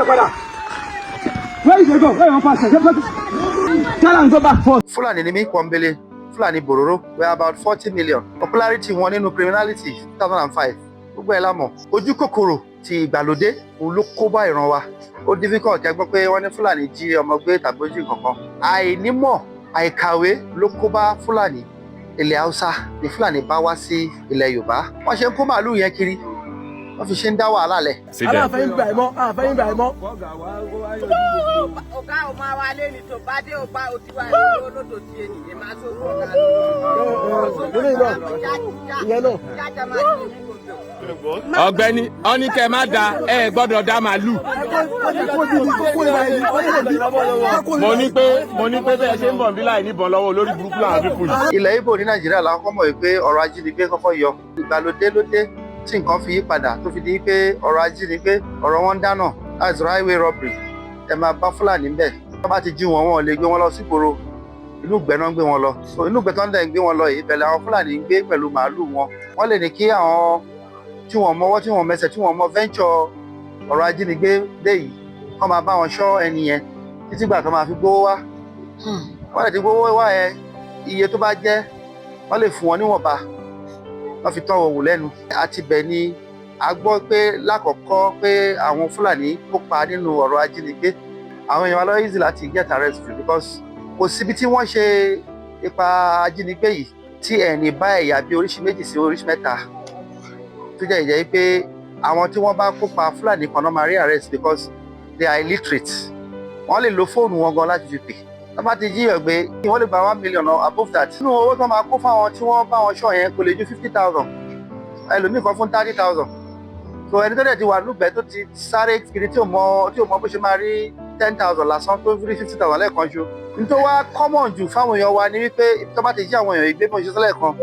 Where is they go? Where you pass? Tell them go back first. Fulani ni mi Kwambele, Fulani Bororo, we're about 40 million. Popularity won nínú criminality 2005. Gbogbo ẹ̀ la mọ̀. Ojú kòkòrò ti ìgbàlódé òun ló kó bá ìran wa. Ó difficult kẹ́ gbọ́ pé wọ́n ní Fulani jí ọmọ gbé tàbí ó jí nǹkan. Àìnímọ̀, àìkàwé ló kó bá Fulani. Ilẹ̀ Hausa ni Fulani bá wá sí ilẹ̀ Yorùbá. Wọ́n ṣe ń kó màálù yẹn kiri. Wọ́n fi ṣe ń dá wàhálà lẹ̀. Àfẹ́yìn gbà ẹ̀mọ́, àfẹ́yìn gbà ẹ̀mọ́. Ọ̀gá ò máa wá lé ní tó bá dé ọba òtíwá ìlú olódò tí ènìyàn máa tó wọ́n ọ̀gá ọ̀gbẹ́ni ọní kẹ má da ẹ gbọ́dọ̀ dá màálù. mo ní pé bẹ́ẹ̀ ṣe ń bọ̀ bí láì níbọn lọ́wọ́ olórí burúkú làwọn pípù yìí. Ilẹ̀ Ìgbò ní Nàìjíríà làwọn kọ́ mọ̀ pé ọ̀rọ̀ ajínigbé kọ́kọ́ yọ. Ìgbàlódé ló dé tí nǹkan fi yí padà tó fi di pé ọ̀rọ̀ ajínigbé ọ̀rọ̀ wọn dáná that's highway robbery. Ẹ máa bá Fulani ńbẹ̀. Wọ́n bá ti jí wọn wọn lè gbé wọn lọ sígboro. Inú ìgbẹ́ náà ń gbé wọn lọ. So inú ìgbẹ́ tó ń dẹ̀ ń gbé wọn lọ yìí bẹ̀lẹ̀ àwọn Fulani ń gbé pẹ̀lú màálù wọn. Wọ́n lè ní kí àwọn tí wọ́n mọwọ́ tí wọ́n mẹsẹ̀ tí wọ́n mọ venture ọ̀rọ̀ ajínigbé dé yìí kọ́ máa bá wọn ṣọ́ ẹni yẹn títí gbà tó máa fi gbówó wá. Wọ́n lè ti gbówó wá yẹn iye tó bá jẹ́ wọ́n lè fún wọn níwọ̀nba wọ́n fi tọ́ òwò lẹ́nu. Àti bẹ̀ ni a gbọ́ pé lákọ̀ọ́kọ́ pé àwọn Fulani kópa nínú ọ̀rọ̀ ajínigbé. Àwọn èèyàn wa lọ easy láti get arrested because kò síbi tí wọ́n ṣe ipa ajínigbé yìí tí ẹni bá ẹ̀yà bí oríṣi méjì sí oríṣi mẹ́ta tó jẹ́ ìjẹ́ pé àwọn tí wọ́n bá kópa Fulani kan náà máa rí arrest because they are illiterate. Wọ́n lè lo fóònù wọn gan láti fi pè. Wọ́n bá ti jíyàn gbé wọ́n lè gba 1 million or above that. Nínú owó tó máa kó fáwọn tí wọ́n bá wọn ṣọ́ yẹn kò lè ju 50,000. Ẹlòmíì kan fún 30,000. So ẹni tó dẹ̀ ti wà lúgbẹ̀ẹ́ tó ti sáré kiri tí ò mọ bó ṣe máa rí 10,000 lásán tó rí 50,000 lẹ́ẹ̀kan ṣo. Nítorí wá common jù fáwọn èèyàn wa ni wípé ibi tó bá ti jí àwọn èèyàn ìgbé bó ṣe sọ́lẹ̀ kan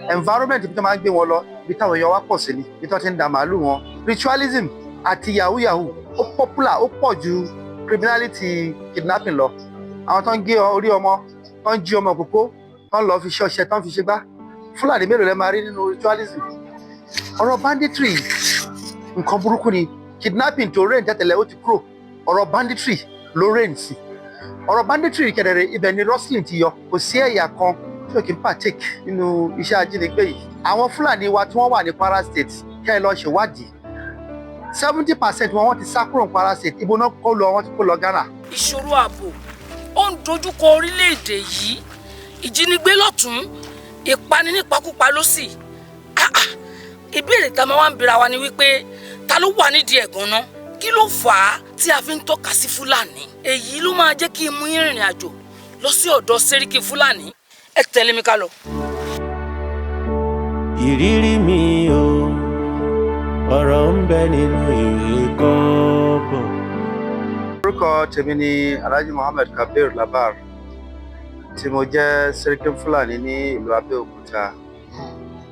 environment ibi tó máa ń gbé wọn lọ ibi táwọn èèyàn wa pọ̀ sí ni ibi tó ti ń da màálù wọn. Ritualism àti yahoo ó popular ó pọ̀ ju criminality kidnapping lọ. Àwọn tó ń gé orí ọmọ tó ń jí ọmọ kókó tó ń lọ fi ṣe ọṣẹ tó ń fi ṣe gbá. Fulani mélòó lẹ máa rí nínú ritualism. Ọ̀rọ̀ banditry nǹkan burúkú ni. Kidnapping tó reign tẹ́tẹ̀lẹ̀ ó ti kúrò. Ọ̀rọ̀ banditry ló reign sí. Ọ̀rọ̀ banditry kẹ̀dẹ̀rẹ̀ ibẹ̀ ni rustling ti yọ. Kò sí ẹ̀yà kan tí ò kí ń partake nínú iṣẹ́ ajínigbé yìí. Àwọn Fulani wa tí wọ́n wà ní Kwara State kẹ́ ẹ lọ ṣèwádìí 70% wọn ti sá kúrò ní Kwara State. Ibo náà kó lọ, wọ́n ti kó lọ Ghana. Ìṣòro ààbò ó ń dojúkọ orílẹ̀-èdè yìí. Ìjínigbé lọ́tún, ìpani nípakúpa lósì. Ìbéèrè tá a máa wá ń bèèrè wa ni wípé ta ló wà nídìí ẹ̀ gan-an? Kí ló fà á tí a fi ń tọ́ka sí Fulani? Èyí ló máa jẹ́ kí n mú ìrìn àjò lọ sí ọ̀dọ̀ Sẹ́ríkì Fulani. Ẹ tẹ̀lé mi ká lọ. Ìrírí mi o, ọ̀rọ̀ ń bẹ nínú ìwé kọ́bọ̀. Orúkọ tèmi ni Alhaji Muhammad Kabir Labar tí mo jẹ́ Sẹ́ríkì Fulani ní ìlú Abẹ́òkúta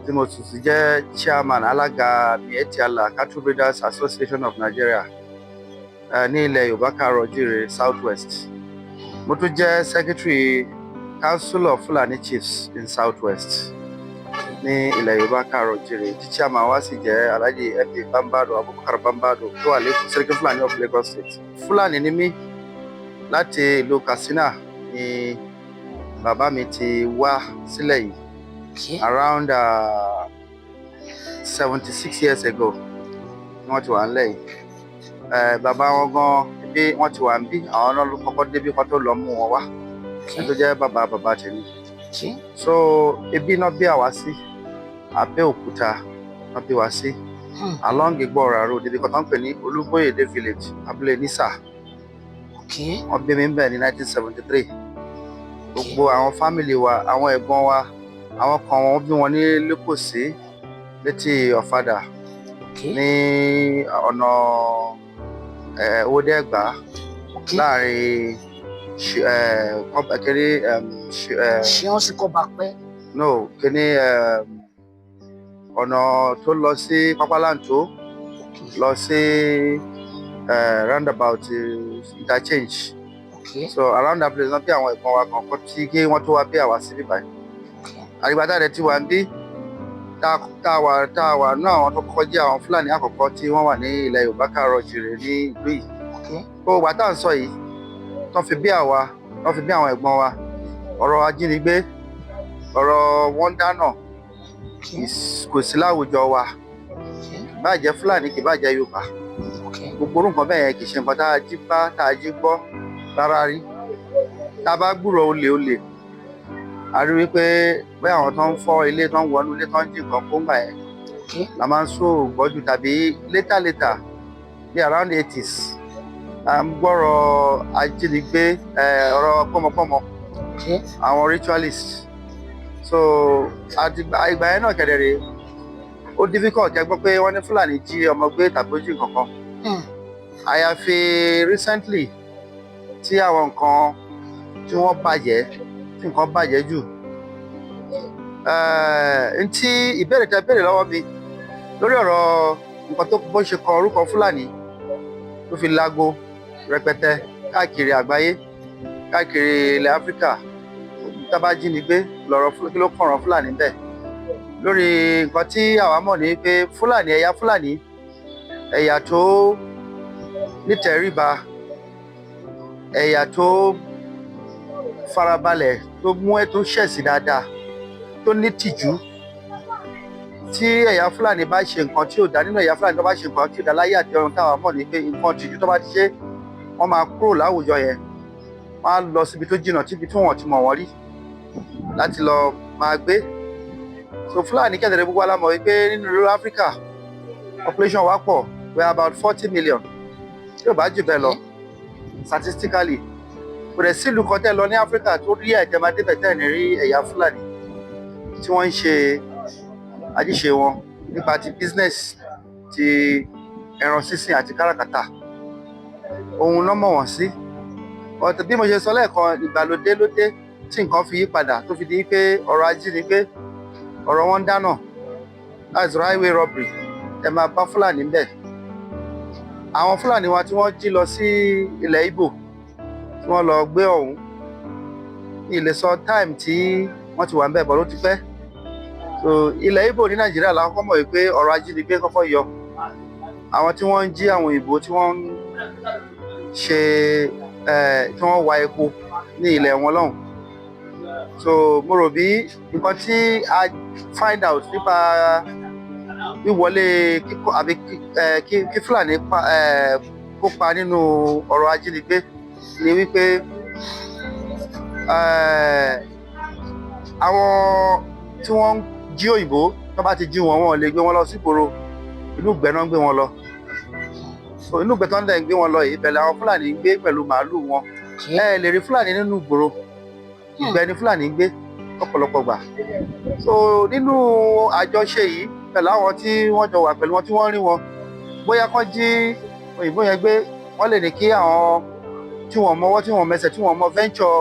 tí mo tún jẹ́ chairman alága Miyetti Allah Cattle Breeders Association of Nigeria ní ilẹ̀ Yorùbá Káàárọ̀-o-jíire South West. Mo tún jẹ́ secretary Council of Fulani Chiefs in South West ní ilẹ̀ Yorùbá Káàárọ̀-o-jíire. Tí chairman wa sì jẹ́ Alhaji FA Bambado Abubakar Bambado tó wà lẹ́kọ̀ọ́ Sẹ́ríkì Fulani of Lagos State. Fulani ni mí láti ìlú Katsina ni bàbá mi ti wá sílẹ̀ yìí. Around 76 years ago wọ́n ti wà nílẹ̀ yìí. Bàbá wọn gan bí wọ́n ti wà ń bí àwọn náà ló kọ́kọ́ débi kan tó lọ mú wọn wá tó jẹ́ bàbá tèmi. So ebi náà bí àwa sí Abẹ́òkúta náà bí wá sí along Igbora Road ibi kan tó ń pè ní Olúbóyèdé village abúlé Nisa. Wọ́n bí mi ń bẹ̀ ní 1973. Gbogbo àwọn family wa àwọn ẹ̀gbọ́n wa àwọn kan wọ́n bí wọn ní Lẹ́kọ̀ọ́sí létí Ọ̀fadà ní ọ̀nà Owódé-Ẹ̀gbá láàrin kéré ṣé wọ́n sì kọ́ bá pẹ́? No, kíní ọ̀nà tó lọ sí Pápálàntó lọ sí roundabout interchange. So around that place náà bí àwọn ẹ̀gbọ́n wa kan kọ́ tí kí wọ́n tó wá bí àwa sí bíbáyìí. Àgbàdá rẹ̀ ti wà ń bí tá a wà náà àwọn tó kọ́kọ́ jẹ́ àwọn Fulani àkọ́kọ́ tí wọ́n wà ní ilẹ̀ Yorùbá Káàárọ̀-o-jíire ní ìlú yìí. Gbogbo ìgbà tá à ń sọ yìí tán fi bí àwa tán fi bí àwọn ẹ̀gbọ́n wa ọ̀rọ̀ ajínigbé ọ̀rọ̀ wọ́n dáná kò sí láwùjọ wa bá jẹ́ Fúlàní kì bá jẹ́ Yorùbá gbogbo orú nǹkan bẹ́ẹ̀ yẹn kì í ṣe nǹkan tá a jí bá tá a jí gbọ́ rárá rí tá a bá gbúrò olè a rí wípé bẹ́ẹ̀ àwọn tó ń fọ́ ilé tó ń wọnú ilé tó ń jí nǹkan kó ń gbà yẹn la máa ń sọ gbọ́jú tàbí later bí around 80s à ń gbọ́rọ̀ ajínigbé ọ̀rọ̀ pọ́mọpọ́mọ àwọn ritualists so ìgbà yẹn náà kẹ̀dẹ̀rẹ̀ ó difficult ẹ gbọ́ pé wọ́n ní Fúlàní jí ọmọ gbé tàbí ó jí nǹkan kan àyàfi recently tí àwọn nǹkan tí wọ́n bàjẹ́ tí nǹkan bàjẹ́ jù ntí ìbéèrè tẹ́ béèrè lọ́wọ́ mi lórí ọ̀rọ̀ nǹkan tó bó ṣe kọ orúkọ Fúlàní tó fi lágbo rẹpẹtẹ káàkiri àgbáyé káàkiri ilẹ̀ Áfíríkà tábà jínigbé lọ́rọ̀ kí ló kọ̀ràn Fúlàní bẹ́ẹ̀ lórí nǹkan tí àwa mọ̀ ní pé Fúlàní ẹ̀yà Fúlàní ẹ̀yà tó nítẹríba ẹ̀yà tó farabalẹ̀ tó mú ẹ tó ṣẹ̀sì dáadáa tó ní tìjú tí ẹ̀yà Fúlàní bá ṣe nǹkan tí ò dá nínú ẹ̀yà Fúlàní tó bá ṣe nǹkan tí ò dá láyé àti ọ̀run táwa mọ̀ ní pé nǹkan tìjú tó bá ti ṣe wọ́n máa kúrò láwùjọ yẹn wọ́n á lọ síbi tó jìnnà tíbi tí wọ́n ti mọ̀ wọ́n rí láti lọ máa gbé so Fúlàní kẹ̀dẹ̀rẹ̀ gbogbo alámọ̀ wípé nínú ìlú Áfíríkà population wa pọ̀ we are about 40 million tí ò bá jù bẹ́ẹ̀ lọ statistically kò dẹ̀ sí ìlú kan tẹ́ lọ ní Áfíríkà tó rí ẹ̀jẹ̀ máa débẹ̀ tẹ́ ní rí ẹ̀yà Fúlàní tí wọ́n ń ṣe àjíṣe wọn nípa ti business ti ẹran sísìn àti káràkátà ohun náà mọ̀ wọ́n sí ọ̀tọ̀ bí mo ṣe sọ lẹ́ẹ̀kan ìgbàlódé ló dé tí nǹkan fi yí padà tó fi di pé ọ̀rọ̀ ajínigbé ọ̀rọ̀ wọn dáná that's highway robbery ẹ máa bá Fúlàní bẹ́ẹ̀ àwọn Fúlàní wa tí wọ́n jí lọ sí ilẹ̀ Ìgbò tí wọ́n lọ gbé ọ̀hún ní ilé sọ time tí wọ́n ti wà ń bẹ̀ bọ̀ ló ti pẹ́ so ilẹ̀ Ìgbò ní Nàìjíríà la kọ́kọ́ mọ̀ pé ọ̀rọ̀ ajínigbé kọ́kọ́ yọ àwọn tí wọ́n ń jí àwọn òyìnbó tí wọ́n ń ṣe tí wọ́n wa epo ní ilẹ̀ wọn lọ́hùn so mo rò bí nǹkan tí a find out nípa wíwọlé kíkọ àbí kí Fúlàní kópa nínú ọ̀rọ̀ ajínigbé ni wípé àwọn tí wọ́n ń jí òyìnbó tó bá ti jí wọn wọn lè gbé wọn lọ sígboro inú ìgbẹ́ náà ń gbé wọn lọ so inú ìgbẹ́ tó ń dẹ̀ ń gbé wọn lọ yìí bẹ̀rẹ̀ àwọn Fúlàní ń gbé pẹ̀lú màálù wọn ẹ lè rí Fúlàní nínú ìgboro ìgbẹ́ ni Fúlàní ń gbé ọ̀pọ̀lọpọ̀ gbà so nínú àjọṣe yìí pẹ̀lú àwọn tí wọ́n jọ wà pẹ̀lú wọn tí wọ́n rí wọn bóyá kán jí òyìnbó yẹn gbé wọ́n lè ní kí àwọn tí wọ́n mọwọ́ tí wọ́n mẹsẹ̀ tí wọ́n mọ venture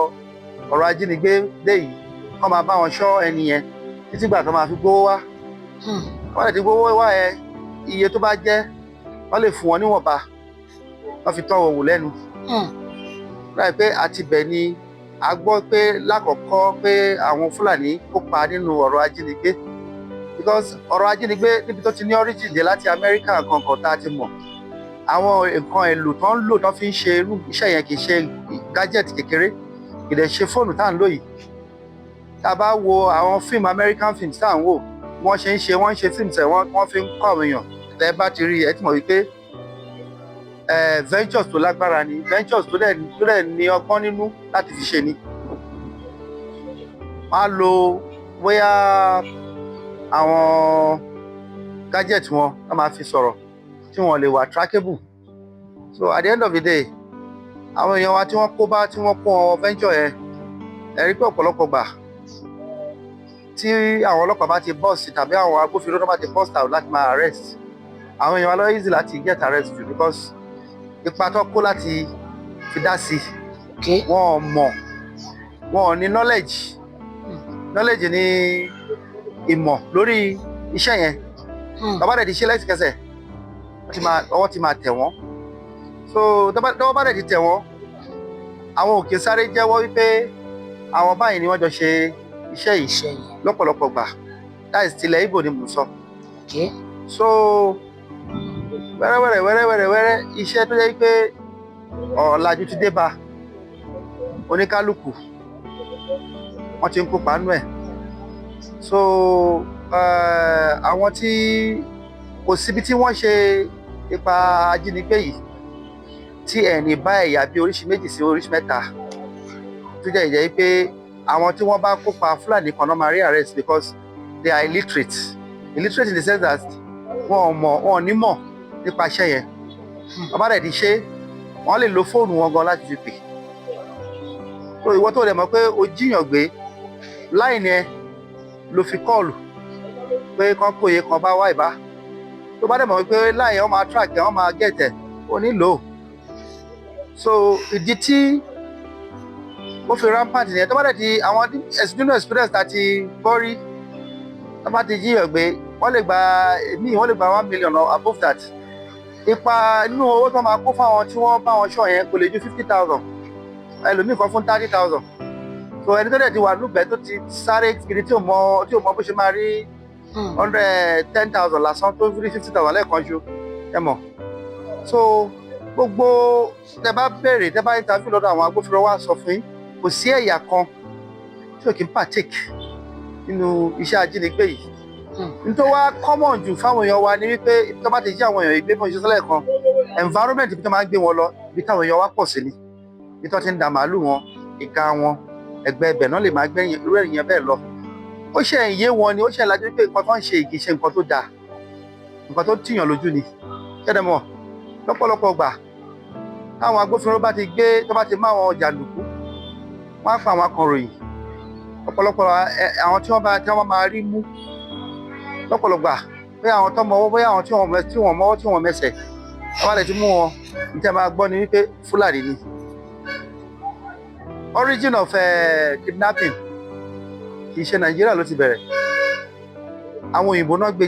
ọ̀rọ̀ ajínigbé dé yìí kán máa bá wọn ṣọ́ ẹni yẹn títí gbà tó máa fi gbówó wá wọ́n lè ti gbówó wá yẹn iye tó bá jẹ́ wọ́n lè fún wọn níwọ̀nba wọ́n fi tọ́ òwò lẹ́nu láì pé àtibẹ̀ ni a gbọ́ pé lákọ̀ọ́kọ́ pé àwọn Fúlàní kópa nínú ọ̀rọ̀ ajínigbé because ọ̀rọ̀ ajínigbé níbi tó ti ní origin dé láti Amẹ́ríkà kankan tá a ti mọ̀ àwọn nǹkan èlò tó ń lò tó fi ń ṣe irú iṣẹ́ yẹn kì í ṣe gadget kékeré kì í dẹ̀ ṣe fóònù tá à ń lò yìí tá a bá wo àwọn fíìmù American films tá à ń wò wọ́n ṣe ń ṣe fíìmù tẹ̀ wọ́n fi ń kọ́ àwọn èèyàn tẹ́ bá ti rí ẹ ti mọ̀ wípé ventures tó lágbára ni ventures tó dẹ̀ ní ọgbọ́n nínú láti fi ṣe ni wọ́n á lo bóyá àwọn gadget wọn wọ́n máa fi sọ̀rọ̀ tí wọ́n lè wà trackable so at the end of the day àwọn èèyàn wa tí wọ́n kó bá tí wọ́n kó wọn venture yẹn ẹ̀rí pé ọ̀pọ̀lọpọ̀ gbà tí àwọn ọlọ́pàá bá ti bọ́ọ̀sì tàbí àwọn agbófinró tó bá ti bọ́ọ̀sì out láti máa arrest àwọn èèyàn wa lọ easy láti get arrest because ipa tó kó láti fi dá sí wọn mọ̀ wọn ò ní knowledge ní ìmọ̀ lórí iṣẹ́ yẹn bàbá rẹ̀ ti ṣe lẹ́sìkẹsẹ̀ ọwọ́ ti máa tẹ̀ wọ́n so tọ́wọ́ bá rẹ̀ ti tẹ̀ wọ́n àwọn òkè sáré jẹ́wọ́ wípé àwọn báyìí ni wọ́n jọ ṣe iṣẹ́ yìí lọ́pọ̀lọpọ̀ gbà láìsí tilẹ̀ Ìgbò ni mò ń sọ so wẹ́rẹ́wẹ́rẹ́ iṣẹ́ tó jẹ́ pé ọ̀làjú ti dé bá oníkálukú wọ́n ti ń kópa nú ẹ̀. So àwọn tí kò síbi tí wọ́n ṣe ipa ajínigbé yìí tí ẹni bá ẹ̀yà bí oríṣi méjì sí oríṣi mẹ́ta tó jẹ́ ìjẹ́ pé àwọn tí wọ́n bá kópa Fúlàní kan náà máa rí arrest because they are illiterate in the sense that wọn ò ní mọ̀ nípa iṣẹ́ yẹn. wọ́n bá dẹ̀ ti ṣe wọ́n lè lo fóònù wọn gan láti fi pè. so ìwọ tó dẹ̀ mọ̀ pé o jíyàn gbé láìní ẹ ló fi kọ́ọ̀lù pé kán kóye kan bá wá ìbá tó bá dẹ̀ mọ̀ pé láì wọ́n máa track ẹ̀ wọ́n máa gẹ̀tẹ̀ ó nílò. so ìdí tí ó fi rampant nìyẹn. tó bá dẹ̀ ti àwọn nínú experience láti gbọ́ rí tó bá ti jíyàn gbé wọ́n lè gba 1 million or above that. ipa inú owó tó máa kó fáwọn tí wọ́n bá wọn ṣọ́ yẹn kò lè ju 50,000 ẹlòmíì kan fún 30,000. so ẹni tó dẹ̀ ti wà lùgbẹ́ tó ti sáré kiri tí ò mọ bó ṣe máa rí 110,000 lásán tó rí 50,000 lẹ́ẹ̀kan ṣo ẹ mọ̀. so gbogbo tẹ bá béèrè tẹ bá interview lọ́dọ̀ àwọn agbófinró wa sọ fún yín kò sí ẹ̀yà kan tí ò kí ń partake nínú iṣẹ́ ajínigbé yìí. nítorí wá common jù fáwọn èèyàn wa ni wípé ibi tó bá ti jí àwọn èèyàn ìgbé fún iṣẹ́ sọ́lẹ̀ kan environment ibi tó máa ń gbé wọn lọ ibi táwọn èèyàn wa pọ̀ sí ni ibi tó ti ń da màálù wọn ìka wọn ẹgbẹ́ ibẹ̀ náà lè máa gbé irú èèyàn bẹ́ẹ̀ lọ. ó ṣe ìyé wọn ni ó ṣe ìlàjú pé nǹkan tó ń ṣe kì í ṣe nǹkan tó dáa nǹkan tó tìyàn lójú ni kẹ́dẹ̀ mọ̀ lọ́pọ̀lọpọ̀ gbà táwọn agbófinró bá ti má àwọn jàǹdùkú wọ́n á pa àwọn akọ̀ròyìn ọ̀pọ̀lọpọ̀ àwọn tí wọ́n máa rí mú lọ́pọ̀lọpọ̀ pé àwọn tó mọ owó bóyá àwọn tí wọ́n mọ́wọ́ tí wọ́n mẹsẹ̀ wọ́n bá lè ti mú wọn níta máa gbọ́ ni wípé Fúlàní ni. origin of kidnapping kì í ṣe Nàìjíríà ló ti bẹ̀rẹ̀ àwọn òyìnbó náà gbé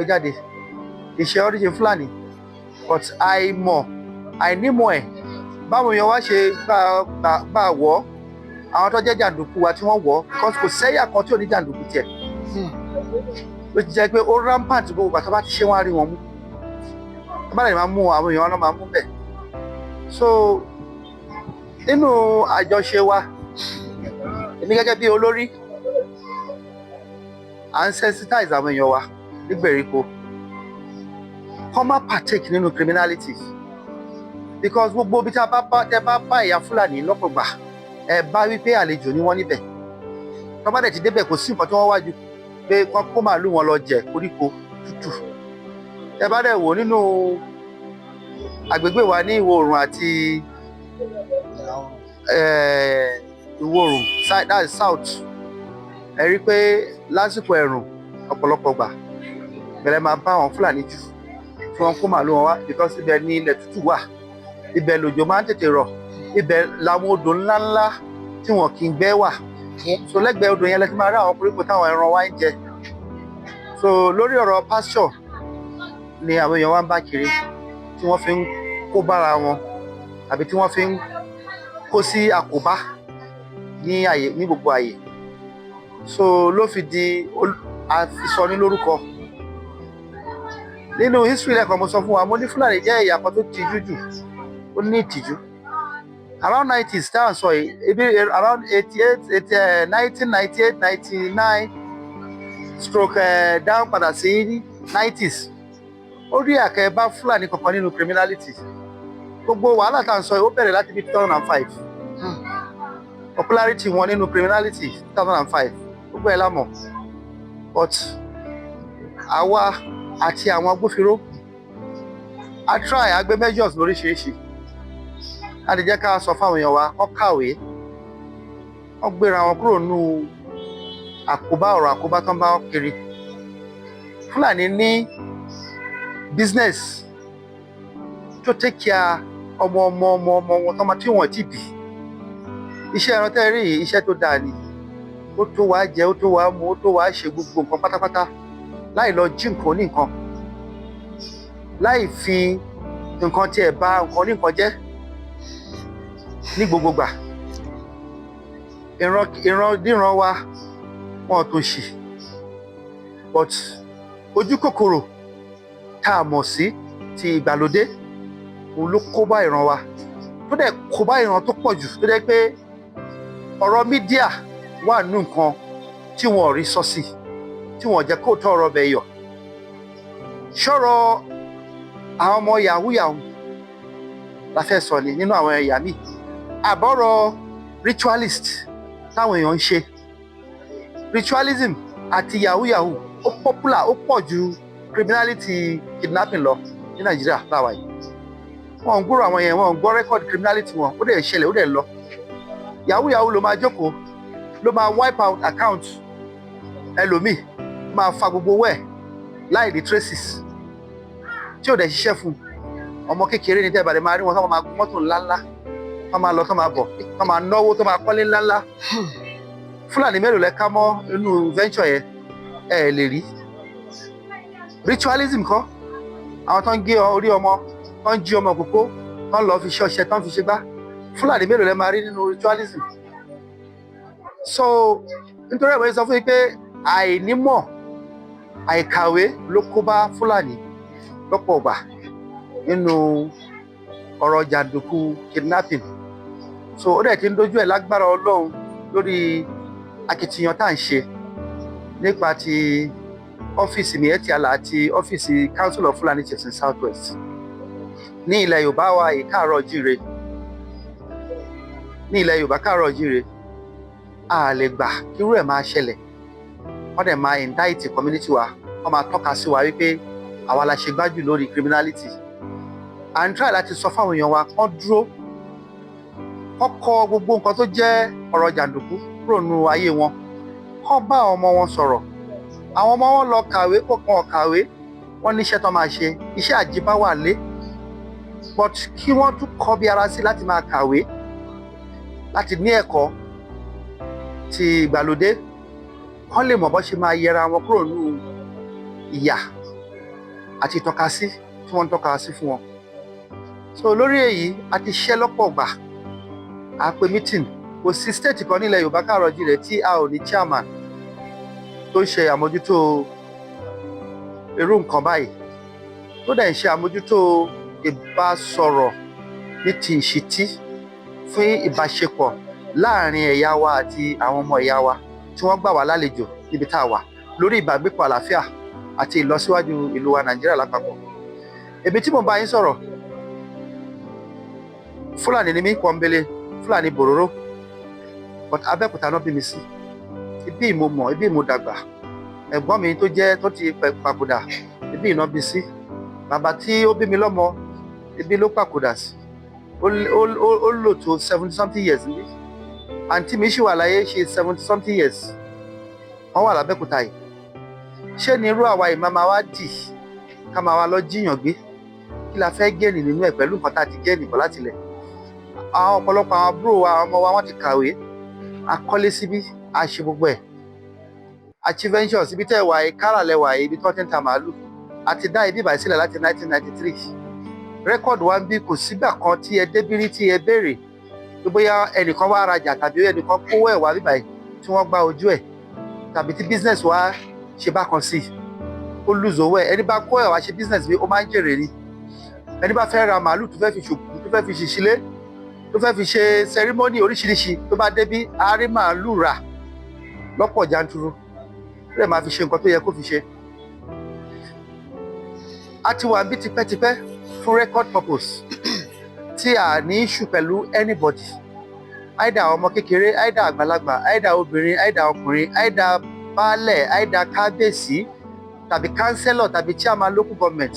jáde kì í ṣe origin Fúlàní but àìnímọ̀ ẹ̀ báwo èèyàn wá ṣe gbà wọ́ àwọn tó jẹ́ jàǹdùkú wa tí wọ́n wọ̀ because kò sẹ́yà kan tí ò ní jàǹdùkú tiẹ̀ ló ti jẹ́ pé ó rampant gbogbo ìgbà tó bá ti ṣe wọ́n á rí wọn mú tó bá lè máa mú àwọn èèyàn náà máa mú bẹ̀. so nínú àjọṣe wa èmi gẹ́gẹ́ bí olórí à ń sensitize àwọn èèyàn wa nígbèríko kọ́ má partake nínú criminality because gbogbo ibi tí tẹ bá bá ẹ̀yà Fúlàní lọ́pọ̀ gbà ẹ bá wípé àlejò ni wọ́n níbẹ̀ tó bá dẹ̀ ti débẹ̀ kò sí nǹkan tí wọ́n wájú pé wọ́n kó màálù wọn lọ jẹ koríko tútù. ẹ bá dẹ̀ wò nínú agbègbè wa ní ìwọ̀ oòrùn àti ìwọ̀ oòrùn that is south ẹ rí pé lásìkò ẹ̀rùn ọ̀pọ̀lọpọ̀ gbà bẹ̀rẹ̀ máa bá àwọn Fúlàní jù tí wọ́n kó màálù wọn wá because ibẹ̀ ní ilẹ̀ tútù wà ibẹ̀ lòjò máa ń tètè rọ̀ ibẹ̀ làwọn odò ńláńlá tí wọn kì í gbẹ́ wà so lẹ́gbẹ̀ẹ́ odò yẹn lẹ́tí máa rí àwọn koríko táwọn ẹran wa ń jẹ. so lórí ọ̀rọ̀ pasture ni àwọn èèyàn wa ń bá kiri tí wọ́n fi ń kó bára wọn àbí tí wọ́n fi ń kó sí àkóbá ní gbogbo àyè. so ló fi di àfisọnilórúkọ. nínú history lẹ́kọ̀ọ́ mo sọ fún wa mo ní Fúlàní jẹ́ ẹ̀yà kan tó tijú jù ó ní ìtìjú. around 90s tá à ń sọ yìí around 1998 99 stroke down padà sí 90s ó rí àkẹ́bá Fúlàní kankan nínú criminality. gbogbo wàhálà tá à ń sọ yìí ó bẹ̀rẹ̀ láti bí 2005 popularity wọn nínú criminality 2005 gbogbo ẹ̀ lámọ̀ but àwa àti àwọn agbófinró a try agbé measures lóríṣiríṣi a lè jẹ́ ká sọ fáwọn èèyàn wa kọ́ kàwé wọ́n gbéra wọn kúrò nínú ọ̀rọ̀ àkóbá tó ń bá wọn kiri. Fúlàní ní business tó take care ọmọ wọn tọ́mọ tí wọ́n ti bì. iṣẹ́ ẹran tẹ́ rí iṣẹ́ tó dáa ni ó tó wàá jẹ ó tó wàá mu ó tó wàá ṣe gbogbo nǹkan pátápátá láì lọ jí nǹkan ní nǹkan láì fi nǹkan tiẹ̀ bà nǹkan ní nǹkan jẹ́ ní gbogbo gbà. ìran wa wọn tó ṣì but ojú kòkòrò tá a mọ̀ sí ti ìgbàlódé òun ló kó bá ìran wa tó dẹ̀ kó bá ìran tó pọ̀ jù tó jẹ́ pé ọ̀rọ̀ mídíà wà nínú nǹkan tí wọn ò rí sọ sí tí wọn ò jẹ́ kó tọ́ ọ̀rọ̀ bẹ̀ yọ. ṣọ́rọ̀ àwọn ọmọ yahoo yahoo la fẹ́ sọ ni nínú àwọn ẹ̀yà míì àbọ̀rọ̀ ritualist táwọn èèyàn ń ṣe. Ritualism àti yahoo yahoo ó popular ó pọ̀ ju criminality kidnapping lọ ní Nàìjíríà láwa yìí. Wọ́n ń gbúrò àwọn yẹn, wọ́n ń gbọ́ record criminality wọn, ó dẹ̀ ṣẹlẹ̀ ó dẹ̀ lọ. Yahoo yahoo ló máa jókòó ló máa wipe out account ẹlòmíì, máa fa gbogbo owó ẹ̀ láì ní traces tí ò dẹ̀ ṣiṣẹ́ fún ọmọ kékeré ní tẹ́ẹ̀bàdẹ̀ máa rí wọn tó máa gun mọ́tò ńláńlá tó máa lọ tó máa bọ̀ tó máa náwó tó máa kọ́lé ńláńlá. Fúlàní mélòó lẹ ká mọ́ inú venture yẹn ẹ lè rí. Ritualism kọ́ àwọn tó ń gé orí ọmọ tó ń jí ọmọ kókó tó ń lọ fi ṣe ọṣẹ tó ń fi ṣe gbá. Fúlàní mélòó lẹ máa rí nínú ritualism. So nítorí ẹ̀wọ̀n sọ fún yín pé àìnímọ̀ àìkàwé ló kó bá Fúlàní lọ́pọ̀ ọgbà nínú ọ̀rọ̀ jàǹdùkú kidnapping. So ó dẹ̀ ti ń dojú ẹ̀ lágbára Ọlọ́run lórí akitiyan tá à ń ṣe nípa ti ọ́fíìsì Miyetti Allah àti ọ́fíìsì Council of Fulani Chiefs in South West ní ilẹ̀ Yorùbá wa yìí káàárọ̀ jíire. Ní ilẹ̀ Yorùbá káàárọ̀ jíire a lè gbà kírú ẹ̀ máa ṣẹlẹ̀. Wọ́n dẹ̀ máa indict community wa, wọ́n máa tọ́ka sí wa wípé àwa la ṣe gbájú lórí criminality. À ń try láti sọ fáwọn èèyàn wa kán dúró kán kọ gbogbo nǹkan tó jẹ́ ọ̀rọ̀ jàǹdùkú kúrò nínú ayé wọn, kán bá àwọn ọmọ wọn sọ̀rọ̀. Àwọn ọmọ wọn lọ kàwé kọ̀ọ̀kan ọ̀kàwé, wọ́n níṣẹ́ tó máa ṣe, iṣẹ́ àjíbá wà lé, but kí wọ́n tún kọ́ bí ara sí láti máa kàwé, láti ní ẹ̀kọ́ ti ìgbàlódé, kán lè mọ̀ bó ṣe máa yẹra wọn kúrò nínú ìyà àti ìtọ́kasí tí wọ́n ń tọ́ka sí fún wọn. So lórí èyí a ti ṣiṣẹ́ lọ́pọ̀ gbà, a pe meeting. Kò sí state kan nílẹ̀ Yorùbá káàárọ̀ jíire tí a ò ní chairman tó ń ṣe àmójútó irú nǹkan báyìí, tó dẹ̀ ń ṣe àmójútó ìbásọ̀rọ̀ ní ti ìṣítí fún ìbáṣepọ̀ láàrin ẹ̀yà wa àti àwọn ọmọ ẹ̀yà wa tí wọ́n gbà wá lálejò níbi tá a wà lórí ìbágbépọ̀ àlàáfíà àti ìlọsíwájú ìlú wa Nàìjíríà lápapọ̀. Èmi tí mo bá yín sọ̀rọ̀ Fúlàní ni mí pọ́nbélé, Fúlàní bòróró, but Abẹ́òkúta náà bí mi sí. Ibí mo mọ̀, ibí mo dàgbà. Ẹ̀gbọ́n mi tó jẹ́ tó ti papòdà, ibí iná bí sí. Bàbá tí ó bí mi lọ́mọ, ibí ló papòdà sí. Ó lò tó 70 something years níbí. Àǹtí mi ṣì wà láyé ṣe 70 something years. Wọ́n wà l'Abẹ́òkúta yìí. Ṣé ni irú àwa ìmáma wa dì ká máa wá lọ jíyàn gbé? Kí la fẹ́ gẹ́ẹ̀nì nínú ẹ̀ pẹ̀lú nǹkan tá a ti gẹ́ẹ̀nì bọ̀ láti ilẹ̀? Àwọn ọ̀pọ̀lọpọ̀ àwọn àbúrò wa, àwọn ọmọ wa wọ́n ti kàwé, a kọ́lé síbí, a ṣe gbogbo ẹ̀. Achievements ibi tẹ́ wà yìí, káràlẹ̀ wà yìí, ibi tó ti ń ta màálù. A ti dá ibi ìbàyìí sílẹ̀ láti 1993. Rẹ́kọ̀dù wa ń bí kò sígbà kan tí ẹ débírí tí ẹ béèrè pé bóyá ẹnìkan wá rajà tàbí ẹnìkan kówó ẹ̀ wá bíbàyìí tí wọ́n gba ojú ẹ̀, tàbí tí business wa ṣe bákan sí ó lose owó ẹ̀. Ẹni bá kó ẹ̀ wá ṣe business bí ó máa ń jèrè ni. Ẹni bá fẹ́ ra màálù tó fẹ́ fi ṣòkú, tó fẹ́ fi ṣìṣílé, tó fẹ́ fi ṣe ceremony oríṣiríṣi, tó bá débí á rí màálù rà lọ́pọ̀ janturu, ó lè máa fi ṣe nǹkan tó yẹ kó fi ṣe. A ti wà bí tipẹ́tipẹ́ fún record purpose tí a ní issue pẹ̀lú anybody, either ọmọ kékeré, either àgbàlagbà, either obìnrin, either ọkùnrin, either baálẹ̀, either kábíyèsí tàbí councillor tàbí chairman local government,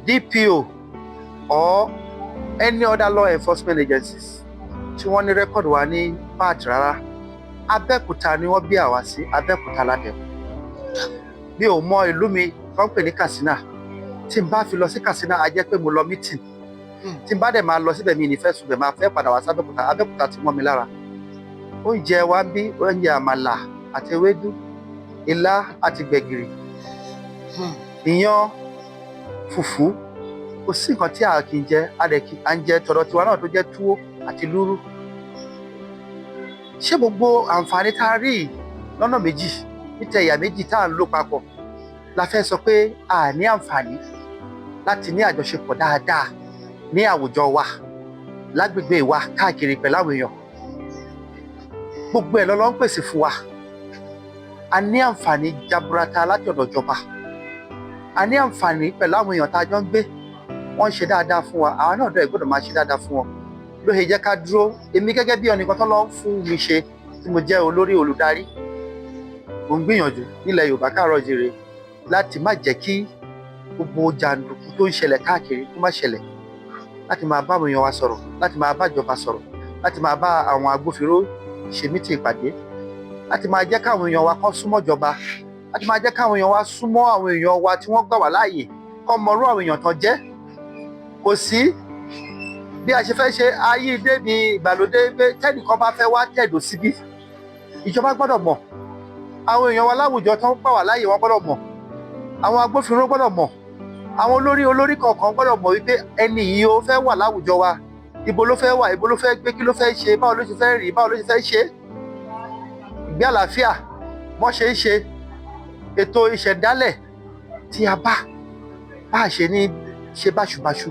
DPO or any other law enforcement agencies tí wọ́n ní record wa ní part rárá. Abẹ́òkúta ni wọ́n bí àwa sí, Abẹ́òkúta ládẹ̀. Mi ò mọ ìlú mi tó ń pè ní Katsina. Tí n bá fi lọ sí Katsina a jẹ́ pé mo lọ meeting. Tí n bá dẹ̀ máa lọ síbẹ̀ mi ní fẹ́ sùn bẹ̀ máa fẹ́ padà wá sí Abẹ́òkúta. Abẹ́òkúta ti mọ́ mi lára. Oúnjẹ wa ń bí oúnjẹ àmàlà àti ewédú, ilá àti gbẹ̀gìrì, iyán, fùfú. Kò sí nǹkan tí a kì í jẹ, à ń jẹ tọ̀dọ̀ tiwa náà tó jẹ́ túwó àti lúrú. Ṣé gbogbo àǹfààní tá a rí lọ́nà méjì níta ẹ̀yà méjì tá à ń lò papọ̀ la fẹ́ sọ pé a ní àǹfààní láti ní àjọṣepọ̀ dáadáa ní àwùjọ wa? lágbègbè wa káàkiri pẹ̀lú àwọn èèyàn. Gbogbo ẹ̀ lọ́lọ́ ń pèsè fún wa. A ní àǹfààní jaburata láti ọ̀dọ̀ ìjọba. A ní àǹfààní pẹ̀lú àwọn èèyàn tá a jọ ń gbé. Wọ́n ń ṣe dáadáa fún wa, àwa náà dẹ̀ gbọ́dọ̀ máa ṣe dáadáa fún wọn. Ló ṣe jẹ́ ká dúró, èmi gẹ́gẹ́ bí ẹnìkan tó lọ ń fún mi ṣe tí mo jẹ́ olórí olùdarí. Mo ń gbìyànjú nílẹ̀ Yorùbá káàárọ̀ oòjíire láti má jẹ́ kí gbogbo jàǹdùkú tó ń ṣẹlẹ̀ káàkiri kó má ṣẹlẹ̀. Láti máa bá àwọn èèyàn wa sọ̀rọ̀, láti máa bá ìjọba sọ̀rọ̀, láti máa bá àwọn agbófinró ṣe mítì ìpàdé, láti máa jẹ́ káwọn èèyàn wa kán súnmọ́ ìjọba, láti máa jẹ́ káwọn èèyàn wa súnmọ́ àwọn èèyàn wa tí wọ́n gbà wá láàyè, kán mọrú àwọn èèyàn tán jẹ́. Kò sí bí a ṣe fẹ́ ṣe ayé débi ìgbàlódé pé tẹ́nìkan bá fẹ́ wá tẹ̀dó síbí, ìjọba gbọ́dọ̀ mọ̀. Àwọn èèyàn wa láwùjọ tán gbà wá láàyè wọ́n gbọ́dọ̀ mọ̀. Àwọn agbófinró gbọ́dọ̀ mọ̀. Àwọn olórí kọ̀ọ̀kan gbọ́dọ̀ mọ̀ wípé ẹni yìí ó fẹ́ wà láwùjọ wa. Ibo ló fẹ́ wà, ibo ló fẹ́ gbé, kí ló fẹ́ ṣe, báwo ló ṣe fẹ́ rìn, báwo ló ṣe fẹ́ ṣe. Ìgbé àlàáfíà wọ́n ṣe ń ṣe ètò ìṣẹ̀dálẹ̀ tí a bá a ṣe ní ṣe báṣubàṣu,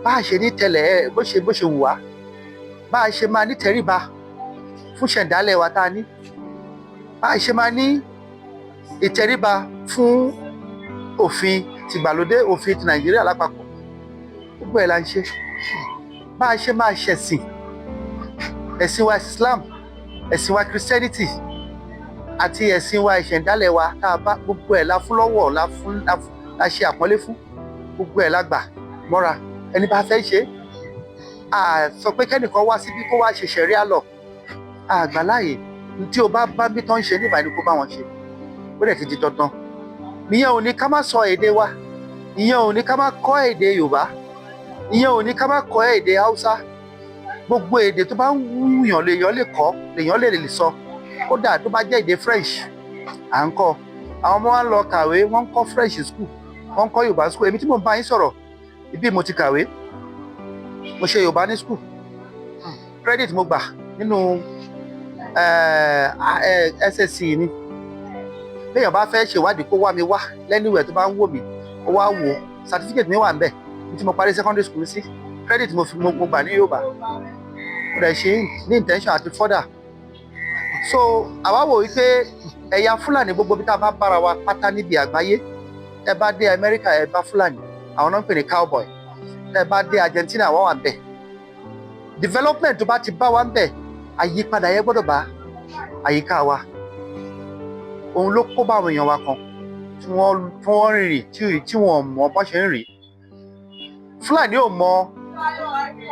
bá a ṣe ní tẹ̀lẹ̀ bó ṣe wù wá, bá a ṣe máa ní tẹríba fún ìṣẹ̀dálẹ̀ wa tá a ní, bá a ṣe máa ní ìtẹríba fún òfin tìgbàlódé, òfin ti Nàìjíríà lápapọ̀. Gbogbo ẹ̀ la ń ṣe. Bá a ṣe máa ṣẹ̀sìn, ẹ̀sìn wa Islam, ẹ̀sìn wa Christianity àti ẹ̀sìn wa ìṣẹ̀dálẹ̀ wa tá a bá, gbogbo ẹ̀ la fún lọ́wọ́, la ṣe àpọ́nlé fún. Gbogbo ẹ̀ la gbà mọ́ra. Ẹni bá fẹ́ ṣe, a sọ pé kẹ́nìkan wá síbí kó wá ṣe ṣẹ̀ríà lọ. Àgbà láàyè tí o bá bí tán ṣe níbàá ni kó bá wọn ṣe. Ó dẹ̀ ti di dandan. Ìyẹn ò ní ká má sọ èdè wa, ìyẹn ò ní ká má kọ́ èdè Yorùbá, ìyẹn ò ní ká má kọ́ èdè Haúsá. Gbogbo èdè tó bá ń wúyàn lèèyàn lè kọ́, lèèyàn lè sọ. Kódà tó bá jẹ́ èdè French à ń kọ́. Àwọn ọmọ wa ń lọ kàwé, wọ́n ń kọ́ French school, wọ́n ń kọ́ Yorùbá school. Èmi tí mo bá yín sọ̀rọ̀, ibi mo ti kàwé, mo ṣe Yorùbá ní school. Credit mo gbà nínú SSC ni. Béèyàn bá fẹ́ ṣèwádìí kó wá mi wá lẹ́niwẹ̀ tó bá ń wò mí, ó wá wò. Certificate mi wà ń bẹ̀ tí mo parí secondary school sí. Credit mo gbà ní Yorùbá. Mo dẹ̀ ṣe ní intention àti further. So àwa wò wípé ẹ̀yà Fúlàní gbogbo bí tá a bá bára wa pátá níbi àgbáyé. Ẹ bá dé Amẹ́ríkà ẹ bá Fúlàní, àwọn náà ń pè ní cowboy. Ẹ bá dé Argentina wọ́n wà ń bẹ̀. Development tó bá ti bá wa ń bẹ̀, àyípadà yẹn gbọ́dọ̀ bá àyíká wa. Òun ló kó bá àwọn èèyàn wa kan tí wọ́n rìnrìn tí wọ́n mọ̀ bọ́n ṣe ń rìn. Fúlàní ò mọ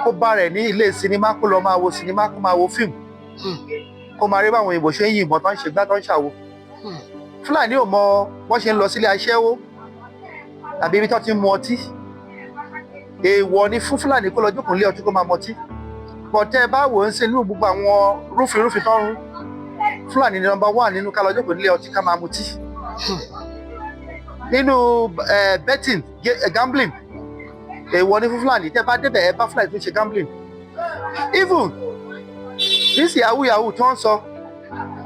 kó bá rẹ̀ ní ilé sinimá kó lọ máa wo sinimá, kó máa wo fíìmù, kó máa rí báwọn òyìnbó ṣe ń yìnbọn tó ń ṣe gbá tó ń ṣàwo. Fúlàní ò mọ bọ́n ṣe ń lọ sílé aṣẹ́wó tàbí ibi tó ti ń mu ọtí. Èèwọ̀ ni fún Fúlàní kó lọ jókòó nílé ọtí kó máa mọtí. Bọ̀tẹ́ bá wò ó ń sin inú gbogbo àwọn rúfin tó ń rú. Fúlàní ni number 1 nínú ká lọ jókòó nílé ọtí ká máa mutí. Nínú betting, gambling, èèwọ̀ ni fún Fúlàní. Tẹ́ bá débẹ̀ ẹ bá Fúlàní tó ń ṣe gambling. Even this yahoo tí wọ́n sọ,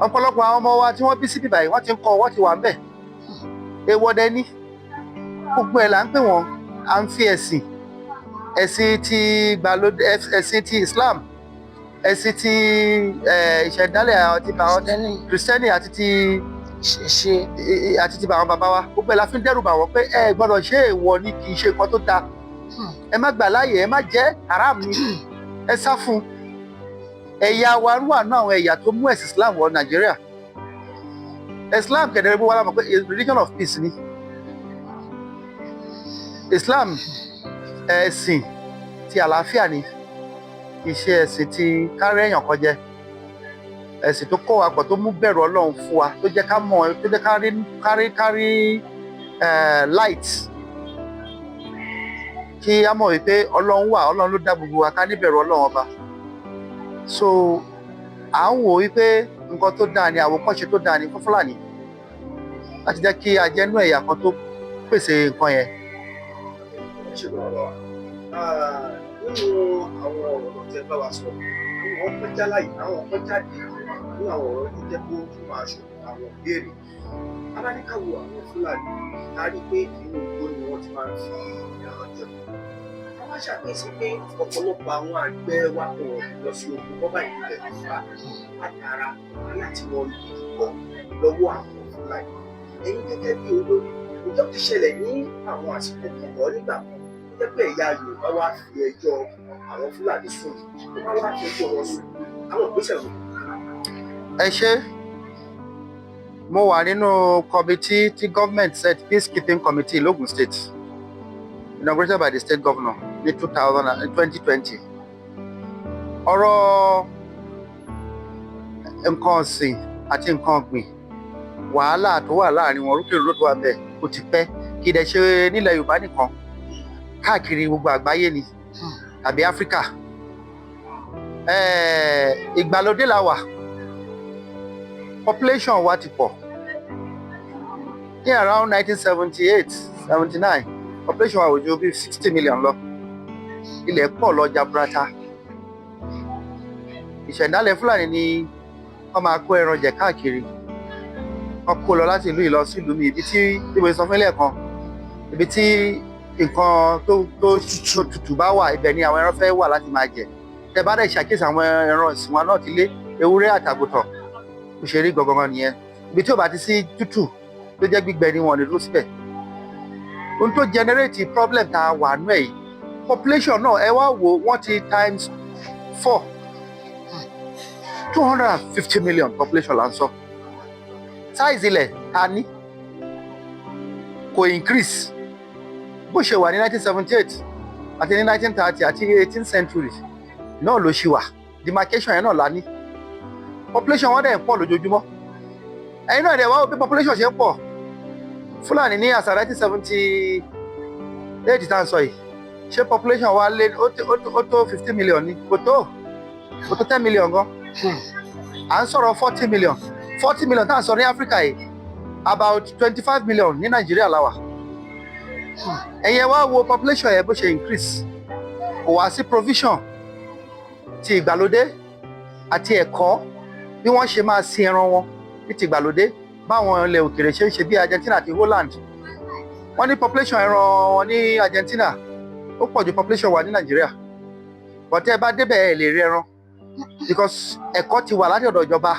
ọ̀pọ̀lọpọ̀ àwọn ọmọ wa tí wọ́n bí síbí báyìí wọ́n ti ń kọ́, wọ́n ti wà ń bẹ̀. Èèwọ̀ dẹ ní. Gbogbo ẹ̀ là ń pè wọ́n, à ń fi ẹ̀sìn ti gbàlódé, ẹ̀sìn ti Islam, ẹ̀sìn ti ìṣẹ̀dálẹ̀ àti àwọn Kristẹni àti ti àwọn bàbá wa. Gbogbo ẹ̀ la fi ń dẹ́rù bà wọ́n pé ẹ gbọ́dọ̀ ṣe èèwọ̀ ni, kì í ṣe nǹkan tó dáa. Ẹ má gbà láàyè, ẹ má jẹ́ haram ni, ẹ sá fún. Ẹ̀yà wa wà náà àwọn ẹ̀yà tó mú ẹ̀sìn Islam wọ Nàìjíríà. Islam kẹ̀dẹ̀rẹ̀ bó wà láwọn pé religion of peace ni. Islam ẹ̀sìn ti àlàáfíà ni, kì í ṣe ẹ̀sìn ti kárí èèyàn kan jẹ. Ẹ̀sìn tó kọ́ wa pọ̀, tó mú bẹ̀rù Ọlọ́run fún wa, tó jẹ́ ká mọ̀, tó jẹ́ kárí light, kí á mọ̀ wípé Ọlọ́run wà, Ọlọ́run ló dá gbogbo wa, ká níbẹ̀rù Ọlọ́run ọba. So à ń wò wípé nǹkan tó dáa ni, àwòkọ́ṣe tó dáa ni fún Fúlàní láti jẹ́ kí a jẹ́ inú ẹ̀yà kan tó pèsè nǹkan yẹn. Nínú àwọn ọ̀rọ̀ tẹ́ bá wa sọ, àwọn ọ̀pọ̀ jáláyé, àwọn ọ̀pọ̀ jáde nínú àwọn ọ̀rọ̀ tó jẹ́ kó tún máa ṣòro àwọn ìbéèrè. Aláníkàwò àwọn Fúlàní, a rí pé inú igbó ni wọ́n ti máa ń fi ẹran jẹun. wá ṣàkíyèsí pé ọ̀pọ̀lọpọ̀ àwọn àgbẹ̀ wa kò lọ sí oko bọ́bá ìpínlẹ̀ Yorùbá látara láti wọn lùkọ́ lọ́wọ́ àwọn Fúlàní. Ẹ̀yin gẹ́gẹ́ bí olórí, ìjọ ti ṣẹlẹ̀ ní àwọn àsìkò kọ̀ọ̀kan nígbà kan tó jẹ́ pé ẹ̀yà Yorùbá wá fi ẹjọ́ àwọn Fúlàní sùn tó bá wá fi ẹjọ́ wọn sùn àwọn ìgbésẹ̀ wọn. ẹ ṣe mo wà nínú committee tí government set peacekeeping committee l'Ogun State inaugurated by the state governor ní 2020. ọ̀rọ̀ nǹkan ọ̀sìn àti nǹkan ọ̀gbìn wàhálà tó wà láàrin wọn rúkèrúdò tó wà bẹ́ẹ̀ ó ti pẹ́ kì í dẹ̀ ṣe nílẹ̀ Yorùbá nìkan káàkiri gbogbo àgbáyé ni tàbí Áfíríkà. Ìgbàlódé la wà, population wa ti pọ̀ ní around 1978-79 population wa ò ju bí 60 million lọ. Ilẹ̀ pọ̀ lọ jaburata. Ìṣẹ̀dálẹ̀ Fúlàní ni wọ́n máa kó ẹran jẹ káàkiri, wọ́n kó lọ láti ìlú ìlọ sí ìlú mi, ibi tí mo sọ fún ilé ẹ̀kan, ibi tí nǹkan tó tutù bá wà ibẹ̀ ni àwọn ẹran fẹ́ wà láti máa jẹ. Tẹ́ bá dẹ̀ ṣàkíyèsí àwọn ẹran ìsìn wa náà ti lé ewúrẹ́ àtàgùtàn bó ṣe rí gangan nìyẹn. Ibi tí ò bá ti sí tútù tó jẹ́ gbígbẹ ni wọ́n lè dúró síbẹ̀. Ohun tó generate problem tá a wà nú ẹ̀ yìí, population náà ẹ wá wò wọ́n ti times 4, 250 million population là ń sọ. Size ilẹ̀ ta ní kò increase bó ṣe wà ní 1978 àti ní 1930 àti 18th century náà ló ṣì wà. Demarcation yẹn náà la ní. Population wọn dẹ̀ ń pọ̀ lójoojúmọ́. Ẹ̀yin náà dẹ̀ wá bí population ṣe ń pọ̀. Fúlàní ní àṣà 1978 tá à ń sọ yìí, ṣé population wa lé ó tó 50 million ni? Kò tó 10 million gan. À ń sọ̀rọ̀ 40 million. 40 million tá à ń sọ ní Áfíríkà yìí, about 25 million ní Nàìjíríà la wà. Ẹ̀yin wá wo population yẹn bó ṣe increase. Kò wá sí provision ti ìgbàlódé àti ẹ̀kọ́ bí wọ́n ṣe máa sin ẹran wọn ní ti ìgbàlódé báwọn ilẹ̀ òkèèrè ṣe ń ṣe bí Argentina àti Holland. Wọ́n ní population ẹran wọn ní Argentina ó pọ̀ ju population wa ní Nàìjíríà. But tẹ́ ẹ bá débẹ̀ ẹ lè rí ẹran because ẹ̀kọ́ ti wà láti ọ̀dọ̀ ìjọba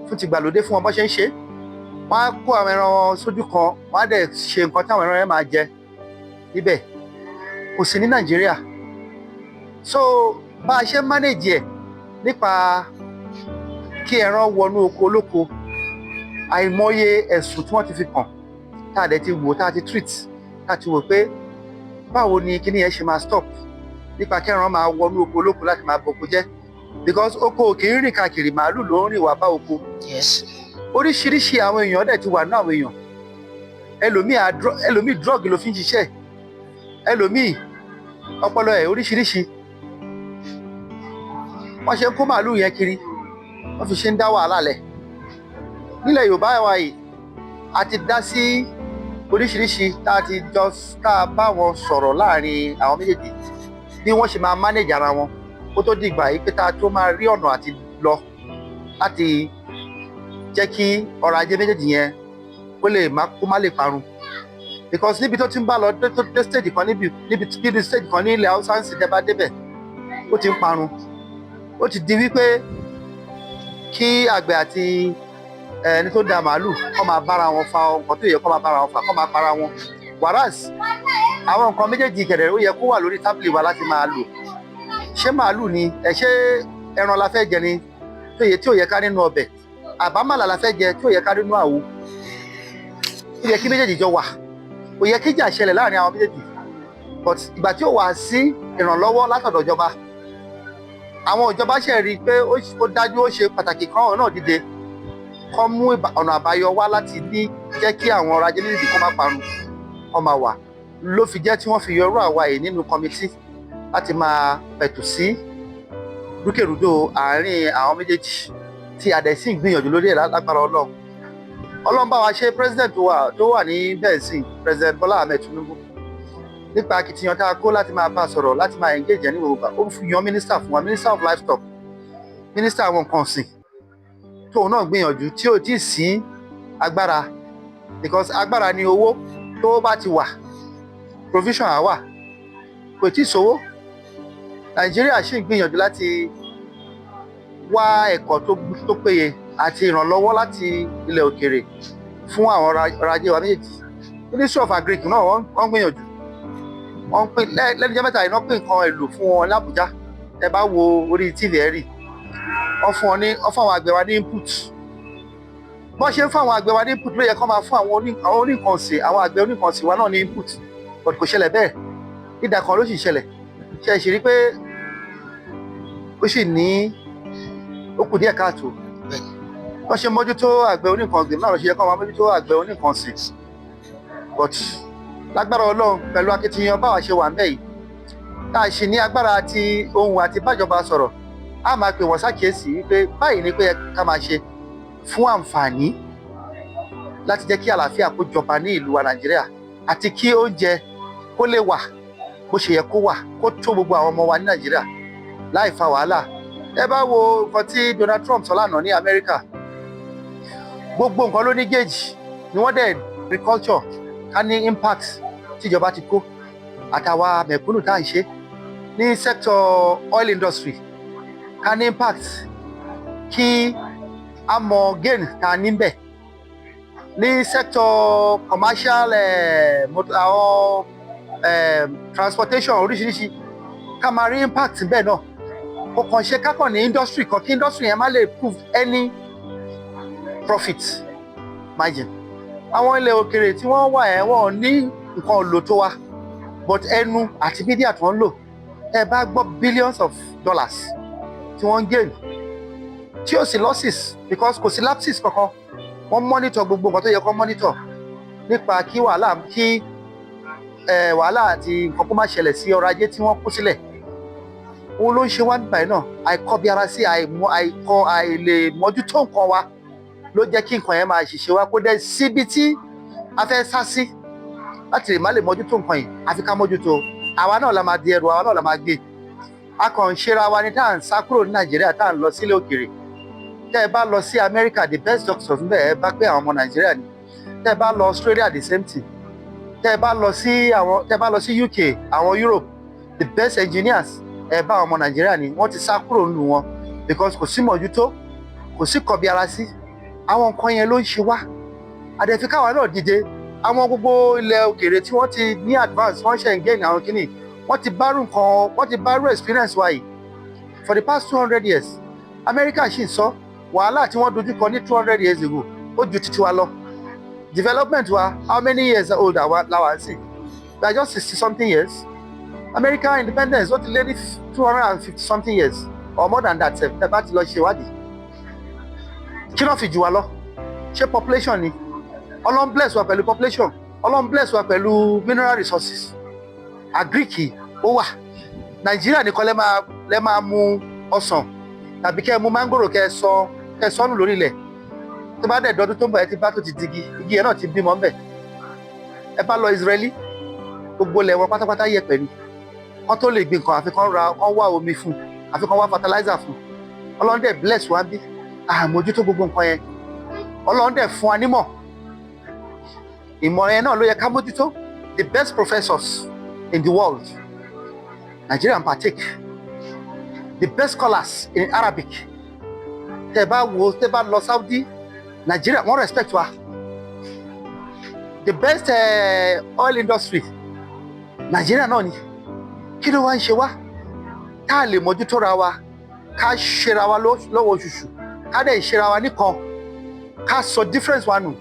fún ti ìgbàlódé fún wọn bó ṣe ń ṣe. Wọ́n á kó àwọn ẹran wọn sójú kan, wọ́n á dẹ̀ ṣe nǹkan táwọn ẹran yẹn máa jẹ níbẹ̀. Kò sí ní Nàìjíríà. So bá a ṣe manage ẹ̀ nípa kí ẹran wọnú oko olóko, àìmọye ẹ̀sùn tí wọ́n ti fi kàn tá a dẹ̀ ti wò tá a ti treat tá a ti wò pé báwo ni kíní yẹn ṣe máa stop nípa kí ẹran máa wọnú oko olóko láti máa boko jẹ́ because oko kì í rìn káàkiri, màálù ló ń rìn wá bá oko. Oríṣiríṣi àwọn èèyàn dẹ̀ ti wà ní àwọn èèyàn. Ẹlòmíì drug ló fi ń ṣiṣẹ́, ẹlòmíì ọpọlọ ẹ̀ oríṣiríṣi. Wọ́n ṣe ń kó màálù yẹn kiri, wọ́n fi ṣe ń dá wàhálà lẹ̀. Nílẹ̀ Yorùbá wa yìí a ti dá sí oríṣiríṣi tá a bá wọn sọ̀rọ̀ láàrin àwọn méjèèjì bí wọ́n ṣe máa manage ara wọn kó tó dìgbà yìí pé tá a tó máa rí ọ̀nà àti lọ láti jẹ́ kí ọrọ̀ ajé méjèèjì yẹn kó má lè parun. Because níbi tó ti ń bá lọ dé stage kan níbi stage kan ní ilẹ̀ Haúsá ń sì dẹ́ba débẹ̀ ó ti ń parun. Ó ti di wípé kí àgbẹ̀ àti ẹni tó da màálù kọ́ máa bára wọn fa nǹkan tó yẹ kọ́ máa bára wọn fa kọ́ máa para wọn. Whereas àwọn nǹkan méjèèjì kẹ̀dẹ̀ ó yẹ kó wà lórí tábìlì wa láti máa lò. Ṣé màálù ni ṣé ẹran la fẹ́ jẹ ni tí ò yẹ ká nínú ọbẹ̀? Àbámàlà la fẹ́ jẹ tí ò yẹ ká nínú àwo? Ó yẹ kí méjèèjì jọ wà. Ó yẹ kí ìjà ṣẹlẹ̀ láàrin àwọn méjèèjì. But ìgbà tí ó wà sí ìrànlọ́wọ́ látọ̀dọ̀ ìjọba, àwọn ìjọba ṣe rí i pé ó dájú ó ṣe pàtàkì kan náà dìde kọ́ mú ọ̀nà àbáyọ wá láti ní jẹ́ kí àwọn ọrọ̀ ajé nídìí kó má parun kó máa wà. Ló fi jẹ́ tí wọ́n fi yọrú àwa yìí nínú kọmitì láti máa pẹ̀tù sí rúkèrúdò àárín àwọn méjèèjì tí a dẹ̀ sì ń gbìyànjú lórí ẹ̀ lágbára Ọlọ́run. Ọlọ́run bá wa ṣe president tó wà ní bẹ́ẹ̀ sí President Bọ́lá Ahmed Tinubu nípa akitiyan tá a kó láti máa bá a sọ̀rọ̀ láti máa engage ẹ̀ ní gbogbo ìgbà. Ó fi yan minister fún wa, minister of livestock, minister àwọn nǹkan ọ̀sìn tóun náà gbìyànjú tí ò tí ì sí agbára because agbára ni owó tó bá ti wà provision á wà. kò tí ì sówó. Nàìjíríà ṣì ń gbìyànjú láti wá ẹ̀kọ́ tó péye àti ìrànlọ́wọ́ láti ilẹ̀ òkèèrè fún àwọn ọrọ̀ ajé wa méjèèjì. Ministry of Agric náà wọ́n gbìyànjú. Wọ́n pín lẹ́nu jẹ́ mẹ́ta iná pín nǹkan èlò fún wọn l'Ábùjá. Ẹ bá wo orí TV ẹ rí. Wọ́n fún àwọn àgbẹ̀ wa ní input. Bọ́n ṣe ń fún àwọn àgbẹ̀ wa ní input ló yẹ kó máa fún àwọn oníkan ọ̀sìn, àwọn àgbẹ̀ oníkan ọ̀sìn wa náà ní input. But kò ṣẹlẹ̀ bẹ́ẹ̀. Ìdá kan ló sì ṣẹlẹ̀. Ṣe é ṣe rí pé ó sì ní ó kù díẹ̀ káàtó. Wọ́n ṣe mójútó àgbẹ̀ oníkan ọ̀gbìn náà ló ṣe yẹ kó máa mójútó àgbẹ̀ oníkan ọ̀sìn. But lágbára Ọlọ́run pẹ̀lú akitiyan báwa ṣe wà ń bẹ̀ yìí, tá a ṣì ní agbára àti ohun àti bájọba sọ̀rọ̀, a máa pè wọ́n ṣàkíyèsí wípé báyìí ni pé ká máa ṣe fún àǹfààní láti jẹ́ kí àlàáfíà kó jọba ní ìlú wa Nàìjíríà àti kí oúnjẹ kó lè wà bó ṣe yẹ kó wà kó tó gbogbo àwọn ọmọ wa ní Nàìjíríà láì fa wàhálà. Ẹ bá wo nǹkan tí Donald Trump sọ lánàá ní Amẹ́ríkà, gbogbo nǹkan ló ní gauge ni wọ́n dẹ̀ agriculture ká ní impact tíjọba ti kó àtàwa mẹ̀kúnnù tá à ń ṣe ní sector oil industry ká ní impact kí a mọ gain tá a ní bẹ̀ ní sector commercial àwọn transportation oríṣiríṣi ká máa rí impact bẹ́ẹ̀ náà. Kò kàn ṣe kákàn ní industry kan kí industry yẹn má lè prove any profit margin. Àwọn ilẹ̀ òkèèrè tí wọ́n wà ẹ̀ wọ́n ní nǹkan òlò tó wa but ẹnu àti media tí wọ́n ń lò ẹ bá gbọ́ billions of dollars tí wọ́n ń gain tí ó sì losses because kò sí lapses kankan. Wọ́n monitor gbogbo nǹkan tó yẹ kó monitor nípa kí wàhálà àti nǹkan kó má ṣẹlẹ̀ sí ọrọ̀ ajé tí wọ́n kó sílẹ̀. Òun ló ń ṣe wá nígbà yìí náà àìkọbiara sí àìlè mójútó nǹkan wa ló jẹ́ kí nǹkan yẹn máa ṣiṣẹ́ wa kó dẹ̀ síbi tí a fẹ́ sá sí láti lè má lè mójútó nǹkan yìí àfi ká mójútó. Àwa náà la máa di ẹrù, àwa náà la máa gbé. A kàn ń ṣera wa ní tá à ń sá kúrò ní Nàìjíríà tá à ń lọ sílé òkèèrè. Tẹ́ ẹ bá lọ sí Amẹ́ríkà the best doctors níbẹ̀ ẹ bá pé àwọn ọmọ Nàìjíríà ni. Tẹ́ ẹ bá lọ Australia the same thing. Tẹ́ ẹ bá lọ sí UK àwọn Europe the best engineers ẹ bá àwọn ọmọ Nàìjíríà ni. Wọ́n ti sá kúrò nínú wọn because kò sí mójútó kò sí kọbiara sí. Àwọn nǹkan yẹn ló ń ṣe wá. Àdẹ̀fi káwa náà dìde. Àwọn gbogbo ilẹ̀ òkèèrè tí wọ́n ti ní advance wọ́n ṣe ń gain àwọn kìíní wọ́n ti bárú experience wa yìí for the past 200 years. America ṣì ń sọ wàhálà tí wọ́n dojú kọ ní 200 years ago ó ju titi wa lọ. Development wa how many years old làwa ń sìn? We are just 60 something years. American independence ó ti lé ní 250 something years or more than that sef. Ẹ bá ti lọ ṣe ìwádìí. Kí ló fi jù wá lọ? Ṣé population ni? Ọlọ́run bless wa pẹ̀lú population. Ọlọ́run bless wa pẹ̀lú mineral resources. Agric ó wà. Nàìjíríà nìkan lẹ máa mu ọsàn tàbí kẹ́ ẹ mu mángòrò kẹ́ ẹ sọ́nù lórí ilẹ̀. Tó bá dẹ̀ dọdún tó ń bọ̀ ẹ ti bá tó ti digi igi yẹn náà ti bímọ ńbẹ̀. Ẹ bá lọ Israeli gbogbo ilẹ̀ wọn pátápátá yẹ̀pẹ̀ ni. Wọ́n tó lè gbin nǹkan àfi kán wá omi fún àfi kán wá fertilizer fún. Ọlọ́run dẹ̀ bless wa bí àmójútó gbogbo nǹkan yẹn. Ọlọ́run dẹ̀ fún wa nímọ̀. Ìmọ̀ yẹn náà ló yẹ ká mójútó. The best professors in the world Nigerian partake. The best scholars in Arabic. Tẹ́ bá lọ Saudi Nigeria wọ́n respect wa. The best oil industry Nigeria náà ni. Kí ló wá ń ṣe wá? Tá a lè mójútó ra wa ká ṣera wa lọ́wọ́ ṣùṣù ká dẹ̀ ṣera wa nìkan ká sọ difference wa nù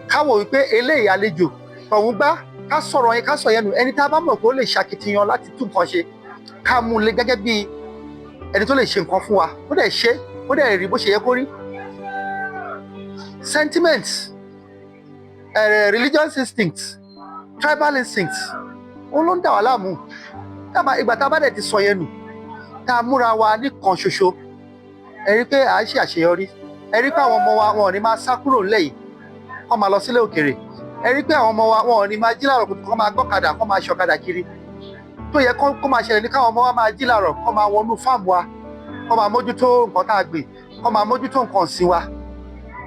ká wò wípé eléyìí àlejò tọ̀hún gbá ká sọ̀rọ̀ yẹn ká sọ yẹn nù. Ẹni tá a bá mọ̀ pé ó lè ṣàkitiyan láti tún nǹkan ṣe ká mú un lé gẹ́gẹ́ bí ẹni tó lè ṣe nǹkan fún wa ó dẹ̀ ṣe ó dẹ̀ rí bó ṣe yẹ kó rí. Sentiments, religious instincts, tribal instincts ó ló ń dà wá láàmú. Ìgbà tá a bá dẹ̀ ti sọ yẹn nù tá a múra wa nìkan ṣoṣo ẹ rí pé à ń ṣe àṣeyọrí. Ẹ rí pé àwọn ọmọ wa wọn ò ní máa sá kúrò nílẹ̀ yìí kọ́ máa lọ sílé òkèèrè. Ẹ rí pé àwọn ọmọ wa wọn ò ní máa jí láàárọ̀ kùtù kọ́ máa gbọ́kadà kọ́ máa ṣọ̀kadà kiri. Tó yẹ kó máa ṣẹlẹ̀ ní káwọn ọmọ wa máa jí láàárọ̀ kọ́ máa wọnú fáàmù wa kọ́ máa mójútó nǹkan tá a gbìn kọ́ máa mójútó nǹkan ọ̀sìn wa.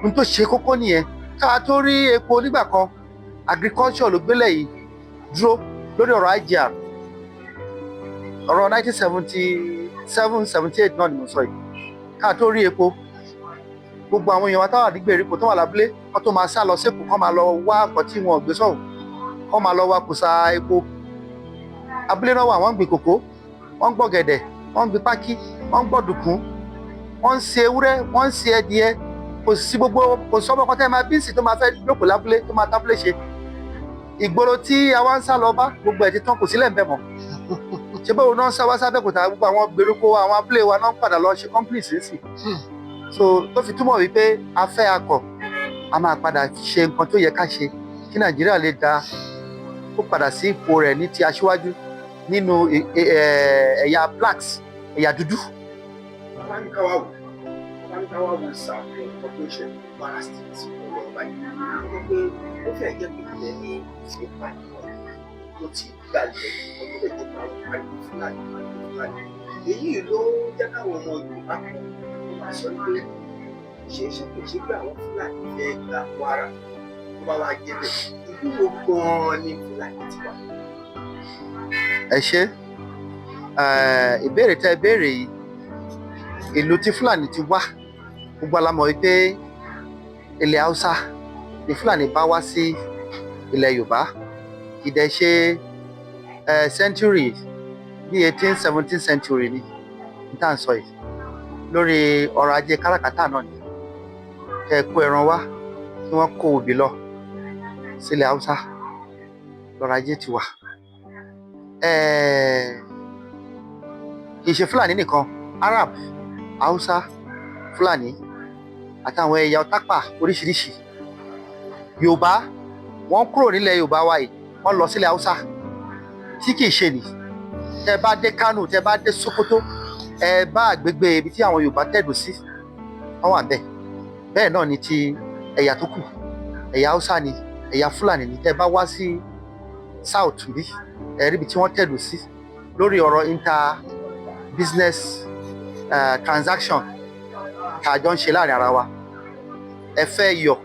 Ohun tó ṣe kókó nìyẹn. Ká tó rí epo nígbà kan agriculture ló gbélé yìí dúró lórí ọ̀rọ̀ IGR. ọ̀rọ̀ 1977-78 náà ni mo sọ yìí ká tó rí epo gbogbo àwọn èèyàn wa táwà nígbèríko tó wà lábúlé wọ́n tó máa sá lọ sékòó kán máa lọ wá àkọ́ tí wọn ò gbé sọ̀hún kán máa lọ wá kùsà epo abúlé náà wà wọ́n ń gbin kòkó wọ́n ń gbọ̀gẹ̀dẹ̀ wọ́n ń gbin pákí wọ́n ń gbọ̀dùkún wọ́n ń se ewúrẹ́ wọ́n ń se ẹdìẹ kò sí gbogbo kò sọ́mọ kan tẹ́ máa bí sí tó máa fẹ́ jókòó lábúlé tó máa tábúlé ṣe ìgboro tí àwa ń sá lọ bá gbogbo ẹ̀ ti tán kò sílẹ̀ ń bẹ̀ mọ́ ṣé báwo náà ń sá wá sábẹ́kúta gbogbo àwọn gbèríko àwọn abúlé wa náà ń padà lọ ṣe company sínsìn so tó fi túmọ̀ wípé a fẹ́ akọ̀ a máa padà ṣe nǹkan tó yẹ ká ṣe kí Nàìjíríà lè da kó padà sí ipò rẹ̀ ní ti aṣíwájú nínú ẹ̀yà blacks ẹ̀yà dúdú. Báníkáwá wò sàfihàn nǹkan tó ṣe Kwara State lọ́wọ́ báyìí pé ó fẹ́ jẹ́ pé ilẹ̀ ní ìpàdé tó ti gbalẹ̀ ọdún lè jẹ́ káwọn pariwo Fúlàní. Èyí ló jẹ́ káwọn ọmọ Yorùbá kan wọ́n máa sọ pé ṣe pé àwọn Fúlàní fẹ́ gba Kwara tó bá wá jẹ́ bẹ́ẹ̀ ìlú wo gan-an ni Fúlàní ti wà. ẹ ṣe ìbéèrè tẹ́ béèrè yìí ìlú tí Fúlàní ti wá gbogbo alamọ̀ wípé ilẹ̀ Haúsá ni Fúlàní bá wá sí ilẹ̀ Yorùbá ìdẹ̀ ṣe century bí 18th-17th century ni tá à ń sọ yìí lórí ọrọ̀ ajé káràkátà náà ni kẹ́ kó ẹran wá kí wọ́n kó òbí lọ sílẹ̀ Haúsá lọ́rọ̀ ajé ti wà. Kì í ṣe Fúlàní nìkan Arab Haúsá Fúlàní àtàwọn ẹ̀yà ọ̀tápà oríṣiríṣi Yorùbá wọ́n kúrò nílẹ̀ Yorùbá wa yìí wọ́n lọ sílẹ̀ Haúsá tí kì í ṣe nì tẹ́ bá dé Kánò tẹ́ bá dé Sókótó ẹ bá àgbègbè ibi tí àwọn Yorùbá tẹ̀dó sí wọ́n wà bẹ́ẹ̀ náà ni ti ẹ̀yà tó kù ẹ̀yà Haúsá ni ẹ̀yà Fúlàní ni tẹ́ bá wá sí South bí ẹ̀rí ibi tí wọ́n tẹ̀dó sí lórí ọ̀rọ̀ business transaction tá a jọ ń ṣe láàrin ara wa ẹ fẹ́ iyọ̀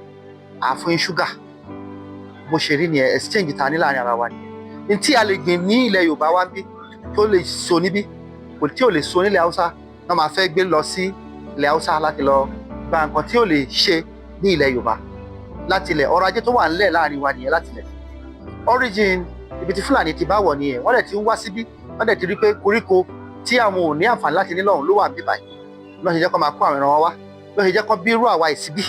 àfún ṣúgà bó ṣe rí nìyẹn exchange ta ní láàrin ara wa nìyẹn ní tí a lè gbìn ní ilẹ̀ Yorùbá wa bí tó lè so níbí kò tí ò lè so nílẹ̀ Haúsá náà máa fẹ́ gbé lọ sí ilẹ̀ Haúsá láti lọ gba nǹkan tí ò lè ṣe ní ilẹ̀ Yorùbá láti ilẹ̀ ọrọ̀ ajé tó wà ńlẹ̀ láàrin wa nìyẹn láti ilẹ̀ origin ibi tí Fúlàní ti bá wọ̀ nìyẹn wọ́n dẹ̀ ti ń wá síbí wọ́n dẹ̀ ti rí pé koríko tí àwọn ò ní àǹfààní láti ní lọ́hùn ló wà bí báyìí lọ́n ṣe jẹ́ kó máa kó àwọn ẹran wọn wá lọ́n ṣe jẹ́ kó bí irú àwa ìsíbí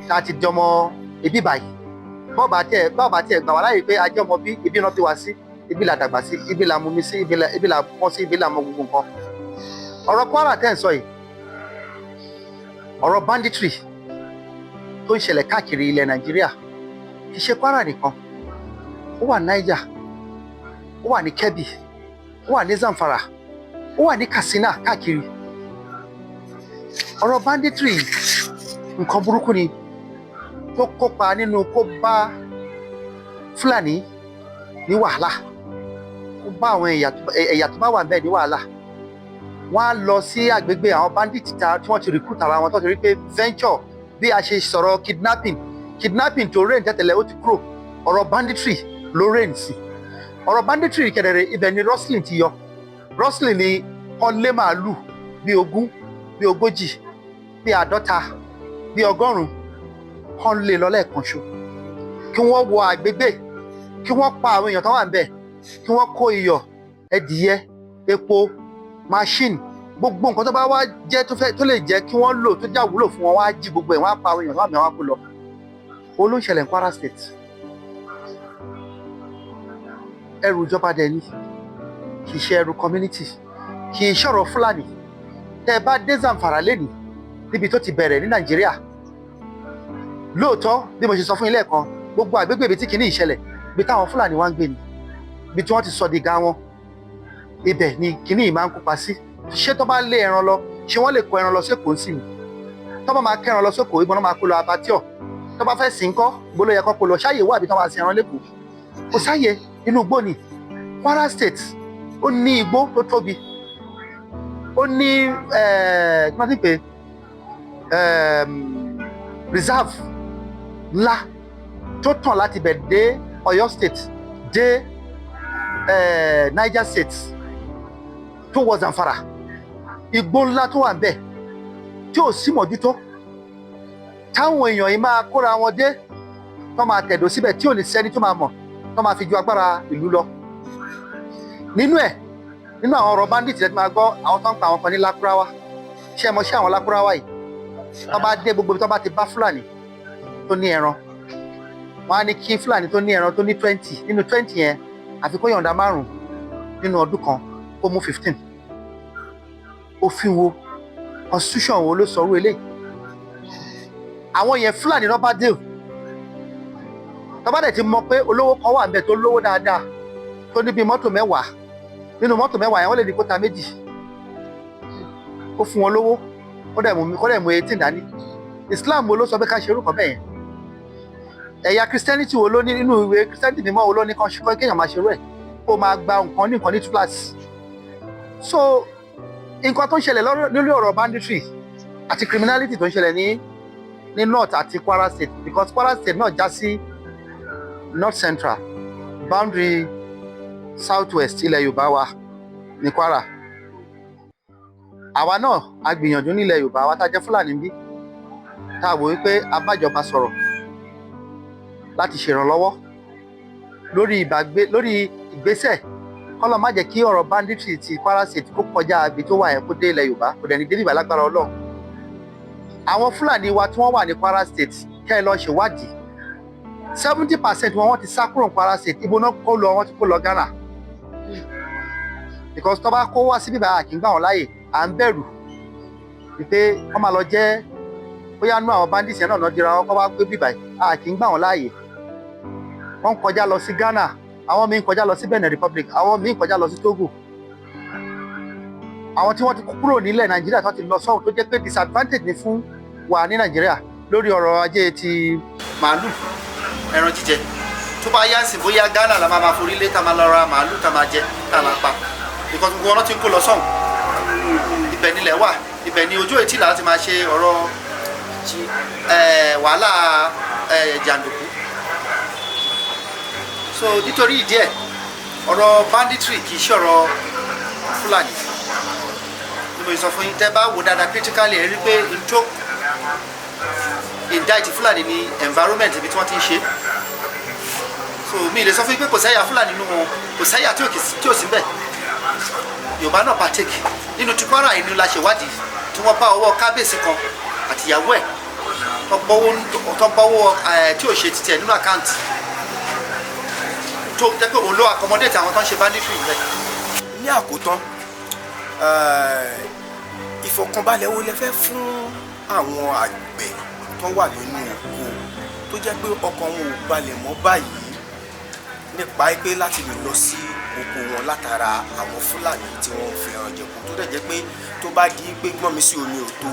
tá a ti jọmọ ibi báyìí bọ́ọ̀bà tiẹ̀ gbà wá láyè pé a jẹ́ ọmọ bí ibi náà bí wá sí ibi là dàgbà sí ibi là mumi sí ibi là pọ́n sí ibi là mọ gbogbo nǹkan. ọ̀rọ̀ Kwara tẹ́ ń sọ yìí ọ̀rọ̀ banditry tó ń ṣẹlẹ̀ káàkiri ilẹ̀ Nàìjíríà kì í ṣe Kwara nìkan ó wà Niger ó wà ní Kebbi ó wà ní Zamfara ó wà ní Katsina káàkiri ọ̀rọ̀ banditry nǹkan burúkú ni tó kópa nínú kó bá Fúlàní ní wàhálà kó bá àwọn ẹ̀yà tó bá wà bẹ́ẹ̀ ní wàhálà wọ́n á lọ sí àgbègbè àwọn bandit tí wọ́n ti recruit ara wọn tó ti rí pé venture bí a ṣe sọ̀rọ̀ kidnapping tó reign tẹ́tẹ̀lẹ̀ ó ti kúrò ọ̀rọ̀ banditry ló reign sí ọ̀rọ̀ banditry kẹ̀dẹ̀rẹ̀ ibẹ̀ ni rustling ti yọ rustling ni wọ́n lé màálù bí 20 bí 40 bí 50 bí 100 wọ́n lé lọ lẹ́ẹ̀kan ṣo kí wọ́n wọ àgbègbè kí wọ́n pa àwọn èèyàn tó wà níbẹ̀ kí wọ́n kó iyọ̀ ẹdìyẹ epo machine gbogbo nǹkan tó bá wá jẹ́ tó lè jẹ́ kí wọ́n lò tó já wúlò fún wọn wá jí gbogbo ẹ̀ wọ́n á pa àwọn èèyàn tó wà mẹ́wàá kó lọ olóńṣẹlẹ̀ ní Kwara State ẹrù ìjọba dẹ̀ ni kì í ṣe ẹrù community kì í ṣọ̀rọ̀ Fúlàní tẹ́ ẹ bá dé Zamfara lẹ́nìí níbi tó ti bẹ̀rẹ̀ ní Nàìjíríà lóòótọ́ bí mo ṣe sọ fún yín lẹ́ẹ̀kan gbogbo àgbègbè ibi tí kìíní ìṣẹ̀lẹ̀ ibi táwọn Fúlàní wá ń gbé ni ibi tí wọ́n ti sọ di ga wọn ibẹ̀ ni kìíní yìí máa ń kópa sí ṣé tó bá lé ẹran lọ ṣé wọ́n lè kó ẹran lọ sékòó sí ni tó bá máa kẹ́ran lọ sókòó ìgbọ́n náà máa kó lọ abatíọ̀ tó bá fẹ́ sìn kọ́ gbóló yẹ kó kó lọ ṣáàyè wà bí tó máa sin ẹran lẹ́kọ̀ọ́ kò sáàyè inú igbó ni Kwara State ó ní igbó tó tóbi ó ní kí wọ́n ti pè reserve ńlá tó tàn láti bẹ̀ dé Ọ̀yọ́ State dé Niger State tó wọ Zamfara, igbó ńlá tó wà ń bẹ̀ tí ò sí mọ̀jútó, táwọn èèyàn yìí máa kóra wọn dé tó máa tẹ̀dó síbẹ̀ tí ò ní sẹ́ni tó máa mọ̀ tó máa fi ju agbára ìlú lọ. Nínú àwọn ọ̀rọ̀ bandit rẹ̀ ti máa gbọ́ àwọn tó ń pa àwọn kan ní Lakurawa. Ṣé ẹ mọ̀ ṣé àwọn Lakurawa yìí tó bá dé gbogbo tó bá ti bá Fúlàní tó ní ẹran, wọ́n á ní kí Fúlàní tó ní ẹran tó ní 20 nínú 20 yẹn àfi kó yọ̀ǹda 5 nínú ọdún kan kó mú 15. Òfin wo, constitution wo ló sọ orú eléyìí? Àwọn yẹn Fúlàní náà bá dé o. Tó bá dẹ̀ ti mọ̀ pé olówó kan wà níbẹ̀ tó lówó dáadáa tó ní bíi mọ́tò 10, nínú mọ́tò 10 yẹn wọ́n lè ní kó ta 2, kó fún wọn lówó kó dẹ̀ mú 18 dání. Islam wo ló sọ pé ká ṣe orúkọ bẹ́ẹ̀ yẹn? Ẹ̀yà Christianity wo ló ní nínú ìwé Christianity mímọ́ wo ló ní kéèyàn máa ṣerú ẹ̀ kó máa gba nǹkan ní nǹkan ní túláàsì? So nǹkan tó ń ṣẹlẹ̀ lórí ọ̀rọ̀ banditry àti criminality tó ń ṣẹlẹ̀ ní North àti Kwara State, because Kwara State náà já sí North Central boundary South West ilẹ̀ Yorùbá wa ní Kwara. Àwa náà a gbìyànjú nílẹ̀ Yorùbá wa tá jẹ́ Fúlàní bí tá a wò wípé a bá ìjọba sọ̀rọ̀ láti ṣèrànlọ́wọ́ lórí ìgbésẹ̀ kọ́lọ́ má jẹ́ kí ọ̀rọ̀ banditry ti Kwara State kó kọjá ibi tó wà yẹn kó dé ilẹ̀ Yorùbá, kò dẹ̀ ní débìbà lágbára Ọlọ́run. Àwọn Fúlàní wa tí wọ́n wà ní Kwara State kẹ́ ẹ lọ ṣèwádìí 70% wọn ti sá kúrò ní Kwara State, ibo náà kó lọ, wọ́n ti kó lọ Ghana, because tó bá kó wá sí bíbá àkì ń gbà wọ́n láàyè, à ń bẹ̀rù wípé wọ́n máa lọ jẹ́ bóyá nú àwọn bandits yẹn náà dira wọn kọ́ wá gbé bíbá àkì ń gbà wọ́n láàyè. Wọ́n kọjá lọ sí Ghana, àwọn míì kọjá lọ sí Benin Republic, àwọn míì kọjá lọ sí Togo. Àwọn tí wọ́n ti kúrò nílẹ̀ Nàìjíríà tó ti lọ sọ́hùn tó jẹ́ pé disadvantage ni fún wa ní Nàìjíríà lórí ọ̀rọ̀ ajé ti màálù ẹran jíjẹ. Tó bá yá sí bóyá Ghana la máa forí lé tá máa lọ ra màálù tá máa jẹ tá máa pa, because gbogbo wọn ti ń kó lọ sọ́hùn. Ibẹ̀ nílẹ̀ wà, ibẹ̀ ni ojú ètí là ti máa ṣe ọ̀rọ̀ wàhálà jàǹdùkú. So nítorí ìdí ẹ̀ ọ̀rọ̀ banditry kì í ṣe ọ̀rọ̀ Fúlàní. Bí mo sọ fún yín, tẹ́ bá wò dáadáa critically ẹ rí pé ìjó indict Fúlàní ní environment ibi tí wọ́n ti ń ṣe. So mi lè sọ fún yín pé kò sẹ́yà Fúlàní nínú wọn, kò sẹ́yà tí ò sí bẹ́ẹ̀. Yorùbá náà partake nínú ti Kwara ìlú la ṣèwádìí tí wọ́n bá ọwọ́ kábíyèsí kan àtìyàwó ẹ̀ tó bọ́wọ́ tí ò ṣe títẹ̀ nínú àkáǹtì tó jẹ́ pé òun ló accommodate àwọn tó ń ṣe banditry rẹ̀. Ní àkótán, ìfọ̀kànbalẹ̀ wo lẹ fẹ́ fún àwọn àgbẹ̀ tó wà nínú oko tó jẹ́ pé ọkàn wọn ò balẹ̀ mọ́ báyìí nípa pé láti lè lọ sí oko wọn látara àwọn Fúlàní tí wọ́n fi ẹran jẹko, tó dẹ̀ jẹ́ pé tó bá di pé gbọ́n mi sí omi ò tó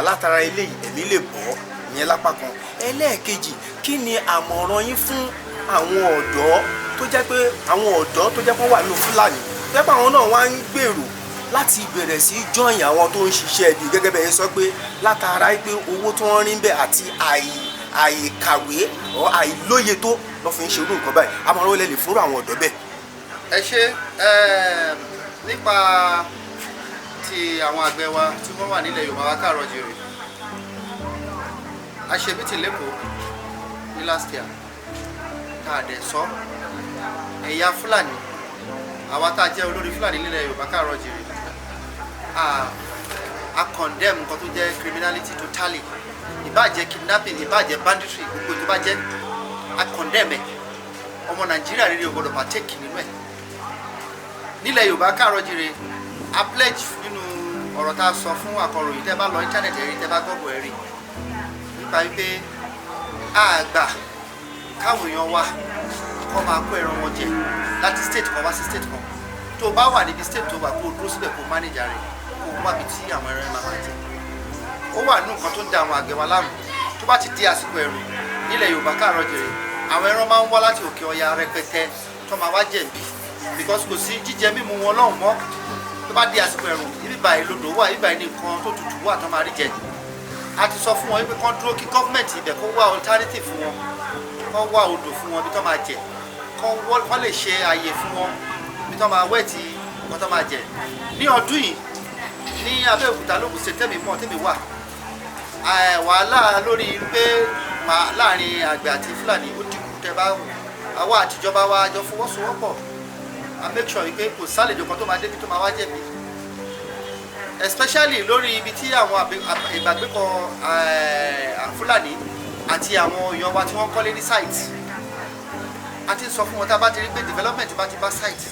látara eléyìí ẹ̀mí lè bọ́ ìyẹn lápá kan. Ẹlẹ́ẹ̀kejì, kí ni àmọ̀ràn yín fún àwọn ọ̀dọ́ tó jẹ́ pé wọ́n wà nínú Fúlàní tó jẹ́ pé àwọn náà wá ń gbèrò láti bẹ̀rẹ̀ sí jọyìn àwọn tó ń ṣiṣẹ́ ibi, gẹ́gẹ́ bẹ́ẹ̀ sọ pé látara pé owó tó ń rí ń bẹ̀ àti àìkàwé or àìlóye tó lọ́ fi ń ṣerú nǹkan báyìí, àmọ̀ràn olè lè fúnra àwọn ọ̀dọ́ bẹ́ẹ̀. Ẹ ṣe nípa ti àwọn àgbẹ̀ wa tí wọ́n wà nílẹ̀ Yorùbá wa káàárọ̀ jèrè, aṣebítì lẹ́kọ̀ọ́ ní last year tá a dẹ̀ sọ ẹ̀yà Fúlàní, àwa tá a jẹ́ olórí Fúlàní nílẹ̀ Yorùbá káàárọ̀ jèrè, a condemn nǹkan tó jẹ́ criminality totally, ìbáàjẹ́ kidnapping, ìbáàjẹ́ banditry, gbogbo tó bá jẹ́ a condemn ẹ̀. Ọmọ Nàìjíríà rere ò gbọdọ̀ partake nínú ẹ̀. Nílẹ̀ Yorùbá káàárọ̀ jèrè, a pledge nínú ọ̀rọ̀ tá a sọ fún akọ̀ròyìn, tẹ́ bá lọ internet ẹ̀rí, tẹ́ bá gọ́gùn ẹ̀rí nípa wípé àgbà káwọn èèyàn wa kọ́ máa kó ẹran wọn jẹ láti state kan wá sí state kan. Tó bá wà níbi state tó wà kó dúró síbẹ̀ kó manager rẹ̀ kó wá bí tí àwọn ẹran máa jẹ. Ó wà nínú nǹkan tó ń da àwọn àgbẹ̀ wa láàmú. Tó bá ti di àsìkò ẹ̀rùn nílẹ̀ Yorùbá káàárọ̀ jèrè, àwọn ẹran máa ń wá láti òkè ọya rẹpẹtẹ tó máa wá jẹ̀bi, because kò sí jíjẹ mímu wọn lọ́hùn mọ́. Tó bá di àsìkò ẹ̀rùn, ibi báyìí lodò wà, ibi báyìí ní nǹkan tó tutù wà tó máa rí jẹ. A ti sọ fún wọn wípé kán dúró kí gọ́ọ̀mẹ̀ntì ibẹ̀ kó wá alternative fún wọn, kán wá odò fún wọn bí tó máa jẹ, kán lè ṣe àyè fún wọn bí tó máa wẹ̀ tí nǹkan tó máa jẹ ní ọdún yìí ní Abẹ́òkúta lókun ṣe tẹ́mi mọ́ tẹ́mi wà wàhálà lórí pé láàrin àgbẹ̀ àti Fúlàní ó dínkù tẹ́ bá àwa àtijọba wa jọ fọwọ́sowọ́pọ̀ a make sure pé kò sálejò kan tó máa débi tó máa wá jẹ̀bi especially lórí ibi tí àwọn ìgbàgbépọ̀ Fúlàní àti àwọn èèyàn wa tí wọ́n kọ́lé ní site a ti sọ fún wọn tá a bá ti rí pé development bá ti bá site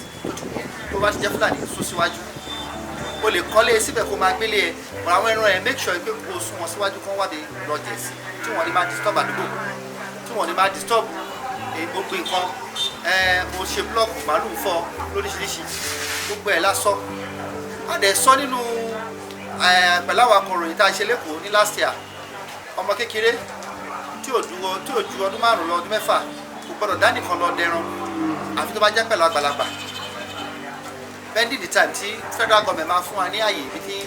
tó bá ti jẹ́ Fúlàní sún síwájú o lè kọ́lé síbẹ̀ kó máa gbélé ẹ̀ mọ̀ àwọn ẹran ẹ̀ make sure pé kó o sún wọn síwájú kó wá bí lọ́jẹ̀ sí tí wọ́n ní máa disturb àdúgbò tí wọ́n ní máa disturb gbogbo nǹkan mo ṣe blọọkù màálù fọ lóríṣiríṣi gbogbo ẹ̀ lásọ a dẹ̀ sọ nínú pẹ̀lú àwọn akọ̀ròyìn tá a ṣe lẹ́kọ̀ọ́ ní last year ọmọ kékeré tí ò ju ọdún 5 lọ ọdún 6 kò gbọdọ̀ dánìkan lọ dẹran àfi tó bá jẹ́ pẹ̀lú àgbàlagbà pending the time tí federal government máa fún wa ní àyè ibi tí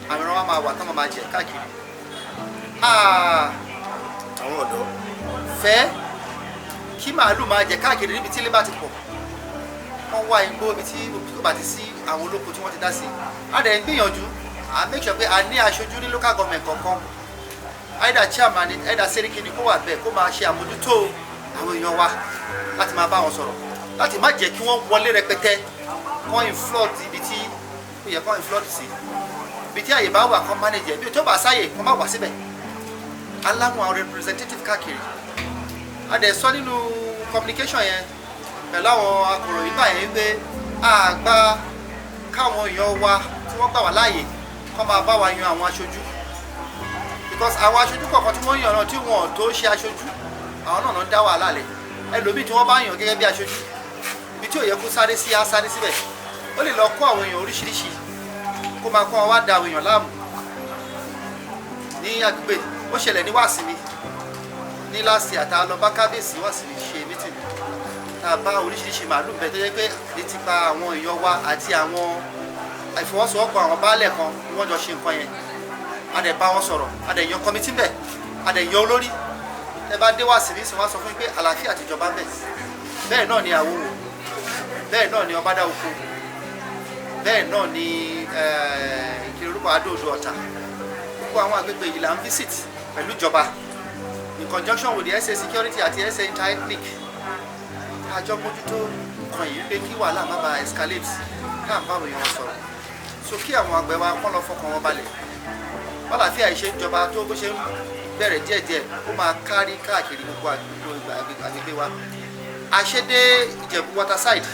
àwọn ẹran wa máa wà tán máa jẹ káàkiri àwọn ọ̀dọ́ fẹ́ kí màálù máa jẹ káàkiri níbi tí ilé bá ti pọ̀ wọ́n wá igbó ibi tí kò bá ti sí àwọn olóko tí wọ́n ti dá sí a dẹ̀ ń gbìyànjú a make sure pé a ní aṣojú ní local government kọ̀ọ̀kan either chairman either seriki ni kó wà bẹ́ẹ̀ kó máa ṣe àmójútó àwọn èèyàn wa láti máa bá wọn sọ̀rọ̀ láti má jẹ́ kí wọ́n wọlé rẹpẹtẹ kọ́ inflood ibi tí ó yẹ kọ́ inflood sí ibi tí àyè bá wà kọ́ manage ẹ̀ bí o tó bá sáyè kọ́ má wà síbẹ̀ aláwọn àwọn representative káàkiri a dẹ̀ sọ nínú communication yẹn pẹ̀lú àwọn akọ̀ròyìn báyẹn pé àgbà káwọn èèyàn wa tí wọ́n gbà wá láàyè kọ́ máa bá wa yan àwọn aṣojú because àwọn aṣojú kọ̀ọ̀kan tí wọ́n yàn náà tí wọ́n tó ṣe aṣojú àwọn náà ń dá wàhálà lẹ̀ ẹlòmíì tí wọ́n bá yàn gẹ́gẹ́ bí aṣojú ibi tí ò yẹ kó sáré sí á sáré síbẹ̀ ó lè lọ kó àwọn èèyàn oríṣiríṣi kó máa kó wọn wá da àwọn èèyàn láàmú ní agbègbè ó ṣẹlẹ̀ ní Wàsímì ní láti àtà lọ bá kábíyèsí Wàsímì ṣe mítìnì tá a bá oríṣiríṣi màálù bẹ́ẹ̀ tó yẹ pé ní ti pa àwọn èèyàn wa àti àwọn ìfọwọ́sowọ́pọ̀ àwọn baálẹ̀ kan ni wọ́n jọ ṣe nǹkan yẹn a dẹ̀ bá wọn sọ̀rọ̀ a dẹ̀ yan kọ́mítì bẹ̀ a dẹ̀ yan olórí ẹ bá dé Wàsímì sí wọn sọ fún mi pé àlàáfíà àtijọba bẹ̀ bẹ́ẹ̀ náà ni Àwòrò bẹ́ẹ̀ náà ni Ọbádá Oko bẹ́ẹ̀ náà ni ìkiri orúkọ Adó-Odò Ọ̀tà gbogbo àwọn agbègbè yìí là ń visit pẹ̀lú ìjọba in conjunction with the SA security àti SA interethnic àjọ mójútó nǹkan yìí pé kí wàhálà má bàa escalate náà bá àwọn èèyàn sọ̀rọ̀ so kí àwọn àgbẹ̀ wa kọ́ lọ fọkàn wọn balẹ̀ bálàfíà ìṣe ìjọba tó bó ṣe ń bẹ̀rẹ̀ díẹ̀díẹ̀ ó máa kárí káàkiri gbogbo agbègbè wa àṣedé Ìjẹ̀bú waterside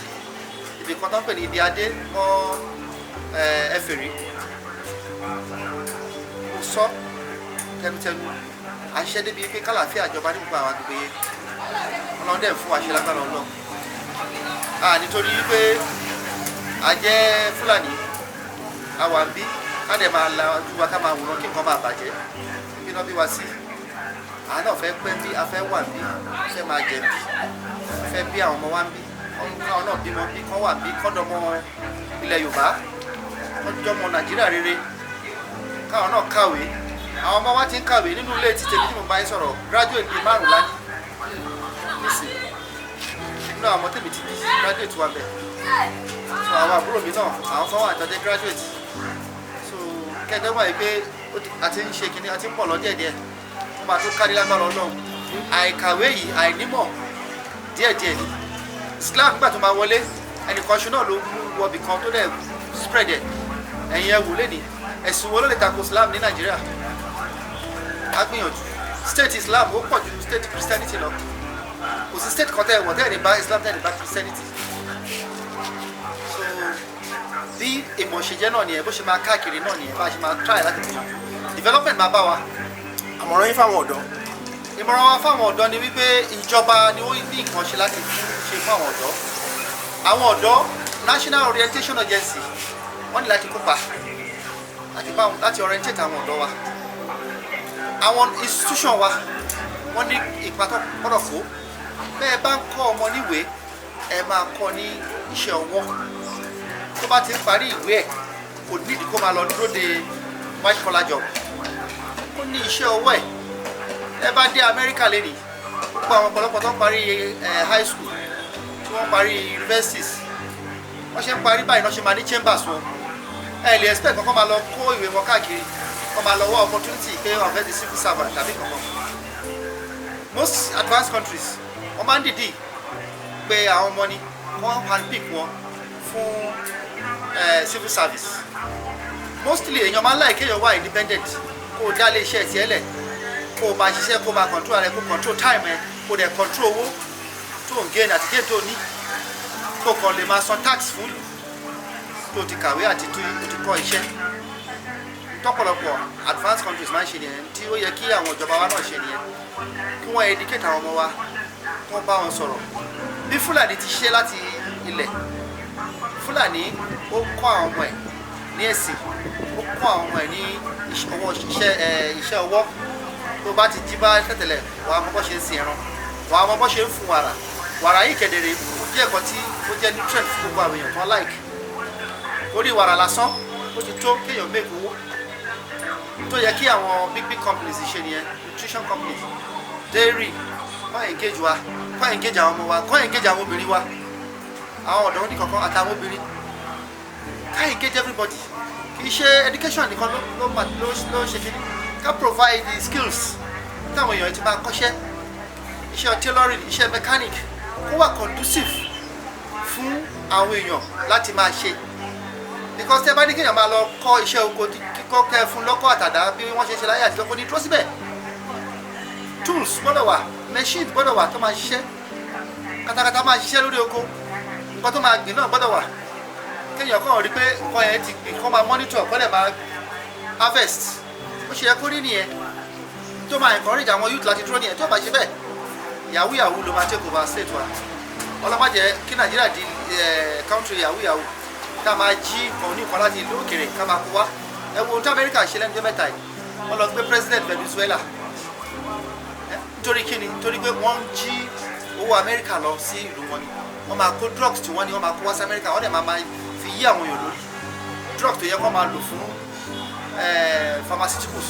ibi kan tó ń pè ní ibi adé mọ́ Ẹfẹ̀rí ó sọ tẹnutẹnu àṣedé bíi pé kálàfíà ìjọba ní gbogbo àwọn agbègbè yẹn ọlọ́run dẹ̀ fún àṣẹ lágbára ọlọ́run nítorí wípé a jẹ́ Fúlàní àwa ń bí ká dẹ̀ máa la ojú wa ká máa wòran kí nǹkan máa bàjẹ́ bí náà bí wa sí àwọn náà fẹ́ pẹ́ bí a fẹ́ wà bí fẹ́ máa jẹ bí fẹ́ bí àwọn ọmọ wa ń bí káwọn náà bímọ bí kán wà bí kọ́dọ̀mọ ilẹ̀ Yorùbá kọ́dọ̀mọ Nàìjíríà rere káwọn náà kàwé àwọn ọmọ wa ti ń kàwé nínú ilé ti tèmi tí mo bá yín sọ̀rọ̀ graduate bíi 5 lání nísìnyí nínú àwọn ọmọ tèmi ti bí graduate wa bẹ̀ so àwọn àbúrò mi náà àwọn kan wà àtọ́jẹ́ graduate so kẹ́kẹ́ wà yìí pé àti ń ṣe kínní àti ń pọ̀ lọ díẹ̀díẹ̀ wọ́n máa tó kárí lágbára Ọlọ́run àìkàwé yìí àìnímọ̀ díẹ̀díẹ̀ ni Islam nígbà tó máa wọlé ẹnìkan ṣu náà ló mú wọbì kan tó dẹ̀ spread ẹ̀ ẹ̀yin ẹ̀wù lẹ́ni ẹ̀sùn wo ló lè tako Islam ní Nàìjíríà á gbìyànjú state Islam ó pọ̀ ju state Christianity lọ kò sí state kan tẹ́ ẹ̀wọ̀n tẹ́ ẹ̀ ní bá Islam tẹ́ ẹ̀ ní bá Christianity so bí ìmọ̀ ṣe jẹ́ náà nìyẹn bó ṣe máa káàkiri náà nìyẹn bá a ṣe máa try láti gbìyànjú development máa bá wa. àmọ̀ràn yín fáwọn ọ̀dọ́. ìmọ̀ràn wa fáwọn ọ̀dọ́ ni wípé ìjọba ni ó ní nǹkan ṣe láti ṣe fún àwọn ọ̀dọ́. àwọn ọ̀dọ́ National Orientation Agency wọ́n ní láti kópa láti orientate àwọn ọ̀dọ́ wa. àwọn institution wa wọ́n ní ipa tó gbọ́dọ̀ kó bẹ́ẹ̀ bá ń kọ́ ọmọ níwèé ẹ máa kọ́ ní iṣẹ́ ọwọ́ tó bá ti ń parí ìwé ẹ̀ kò nídìí kó máa lọ dúró de white collar job ó ní iṣẹ́ ọwọ́ ẹ̀ ẹ bá dé Amẹ́ríkà lẹ́nìí gbogbo àwọn ọ̀pọ̀lọpọ̀ tó ń parí high school tí wọ́n parí universities wọ́n ṣe ń parí báyìí náà ṣe máa ní chambers wọn ẹ lè expect kankan máa lọ kó ìwé wọn káàkiri wọ́n máa lọ wọ́ opportunity pé wọ́n fẹ́ di civil servant tàbí kankan. Most advanced countries wọ́n máa ń dìdí pé àwọn ọmọ ni wọ́n handpick wọn fún civil service. Mostly èèyàn máa ń láì kéèyàn wà independent kó o dá lé iṣẹ́ tiẹ̀ lẹ̀ kó o máa ṣiṣẹ́ kó o máa control rẹ kó o control time ẹ kó o dẹ̀ control owó tó ń gain àti gain tó ní kó o kàn lè máa san tax fún ìlú tó ti kàwé àti tó ti kọ́ iṣẹ́. Tọ́pọ̀lọpọ̀ advanced countries máa ń ṣe nìyẹn tí ó yẹ kí àwọn ìjọba wa náà ṣe nìyẹn kí wọ́n educate àwọn ọmọ wa kí wọ́n bá wọn sọ̀rọ̀. Bí Fúlàní ti ṣe láti ilẹ̀ Fúlàní ó kọ́ àwọn ọmọ ẹ̀ ní ẹ̀sìn ó kọ́ àwọn ọmọ ẹ̀ ní iṣẹ́ ọwọ́ tó bá ti jí bá tẹ̀tẹ̀lẹ̀ wàá mọ bó ṣe ń sin ẹran wàá mọ bó ṣe ń fún wàrà yìí kedere jẹ́ ẹ̀kọ́ tí ó jẹ́ nutrient fún gbogbo àwọn èèyàn tó like orí wàrà lásán ó ti tó kéèyàn make owó tó yẹ kí àwọn big companies ṣe nìyẹn nutrition companies dairy kọ́ engage wa kọ́ engage àwọn ọmọ wa kọ́ engage àwọn obìnrin wa àwọn ọ̀dọ́ ní kankan àtàwọn obìnrin ká engage everybody kì í ṣe education nìkan ló ṣe kíní ká provide the skills táwọn èèyàn ti máa kọ́ṣẹ́ iṣẹ́ tailoring iṣẹ́ mechanic kó wà conducive fún àwọn èèyàn láti máa ṣe because tẹ́ bá ní kéèyàn máa lọ kọ́ iṣẹ́ oko kíkọ́ kẹ́ fún lọ́kọ́ àtàdá bí wọ́n ṣe láyé àti lọ́kọ́ ní dúró síbẹ̀ tools gbọ́dọ̀ wà machine gbọ́dọ̀ wà tó máa ṣiṣẹ́ katakata máa ṣiṣẹ́ lórí oko nǹkan tó máa gbìn náà gbọ́dọ̀ wà kéèyàn kàn rí pé nǹkan yẹn ti gbìn kó máa monitor kó dẹ̀ máa harvest ó ṣe yẹ kó rí nìyẹn tó máa encourage àwọn youth láti dúró nìyẹn tó bá ṣe bẹ́ẹ̀ yahoo ló máa take over state wa ọlọ́mọdé kí Nàìjíríà di country yahoo ká máa jí nǹkan ní nǹkan láti ìlú òkèèrè ká máa kó wá ẹ wo ohun tí Amẹ́ríkà ṣe lẹ́nu jẹ́ mẹ́ta yìí wọ́n lọ gbé president Venezuela nítorí kíni nítorí pé wọ́n ń jí owó Amẹ́ríkà lọ sí ìlú wọn ni wọ́n máa kó drugs tí wọ́n ní wọ́n máa kó wá sí Amẹ́ríkà wọ́n dẹ̀ máa fi yí àwọn èèyàn lórí drugs tó yẹ kó máa lò fún pharmaceuticals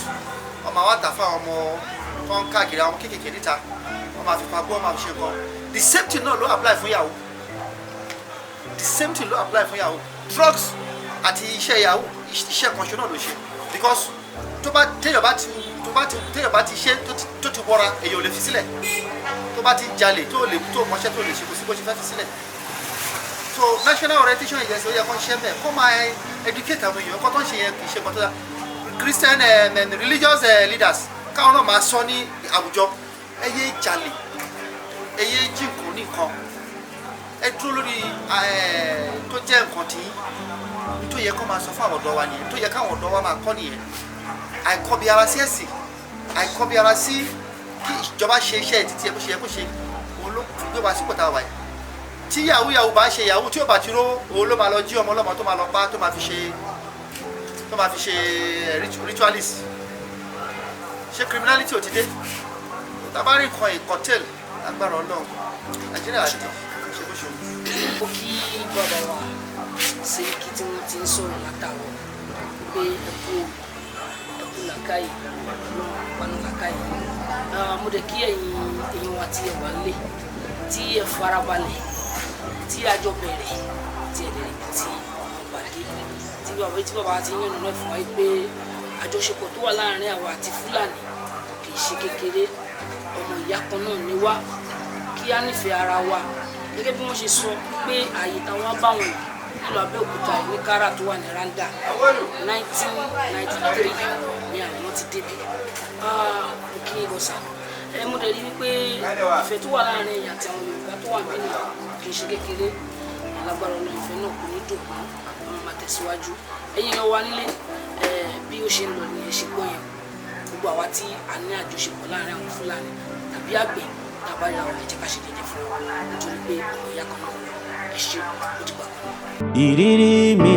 wọ́n máa wá tà fún àwọn ọmọ tó ń káàkiri àwọn kéékèèké níta wọ́n máa fi pàgbọ́ wọ́n máa fi ṣe nǹkan the same thing náà ló apply fún yahoo the same thing ló apply fún yahoo drugs àti iṣẹ́ yahoo iṣẹ́ kan ṣe náà ló ṣe because téèyàn bá ti ṣe tó ti wọra èèyàn ò lè fi sílẹ̀ tó bá ti jalè tó mọṣẹ́ tó lè ṣe kò sí bó ṣe fẹ́ fi sílẹ̀ so national orientation agency ó yẹ kó ń ṣe bẹ́ẹ̀ kó máa educate àwọn èèyàn kó tó ń ṣe yẹn kì í ṣe kan tó dáa Christian religious leaders káwọn náà máa sọ ní àwùjọ ẹ yé jalè ẹ yé jí nǹkan ní nǹkan ẹ dúró lórí tó jẹ́ nǹkan tí tó yẹ kó máa sọ fún àwọn ọ̀dọ́ wa nìyẹn tó yẹ káwọn ọ̀dọ́ wa máa kọ́ nìyẹn àìkọ́bi ara sí ẹ̀sìn àìkọ́bi ara sí kí ìjọba ṣe iṣẹ́ títí ẹ bó ṣe yẹ kó ṣe òun ló gbé wa sípò tá a wà yìí tí yahoo bá ṣe yahoo tí ó bá ti ró òun ló máa lọ jí ọmọ ọlọ́mọ tó máa lọ pa tó máa fi ṣe ritualist ṣe criminality ò ti dé tabari kan ìkọtẹ́lì agbára Ọlọ́run Nàìjíríà àti ṣe bó ṣe wù. ó kí bàbá wa ṣe kí tí wọ́n ti ń sọ̀rọ̀ látàwọn pé ẹ̀kú làkàyè panu làkàyè mo dẹ̀ kí ẹ̀yin èèyàn wa tí ẹ wà lé tí ẹ farabalẹ̀ tí àjọ bẹ̀rẹ̀ tí ẹ lè rí tí ìpàdé tí bàbá ti yàn nínú ẹ̀fọ́ wáyé pé àjọṣepọ̀ tó wà láàrin àwa àti Fúlàní kì í ṣe kékeré ọmọ ìyá kan náà ni wá kí á nífẹ̀ẹ́ ara wa gẹ́gẹ́ bí wọ́n ṣe sọ pé ààyè táwọn bá wọn nílùú Abẹ́òkúta ní kára tó wà ní Randa 1993 ni àwọn ti débi kí n bọ̀sà mo dẹ̀ rí wípé ìfẹ́ tó wà láàrin èèyàn àti àwọn Yorùbá tó wà nínú kì í ṣe kékeré alágbára ọ̀nà ìfẹ́ náà kò ní dùn àwọn máa tẹ̀síwájú ẹ̀yin lọ wá nílé bí ó ṣe ń lọ ní ẹ̀ṣẹ̀ gbọ́ yẹn gbogbo àwa tí a ní àjọṣepọ̀ láàrin àwọn Fúlàní tàbí àgbẹ̀ tàbí àwọn ẹ̀jẹ̀ ká ṣe dédé fún wa nítorí pé ọmọ ìyá kan náà ẹ ṣe ó ti gbà kan. ìrírí mi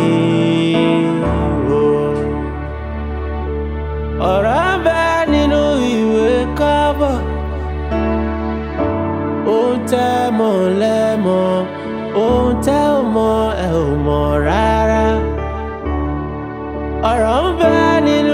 o ọ̀rọ̀ ń bẹ nínú ìwé kábọ̀ ó ń tẹ́ mọ́ lẹ́mọ́ ó ń tẹ́ ò mọ́ ẹ ò mọ̀ rárá ọ̀rọ̀ ń bẹ nínú.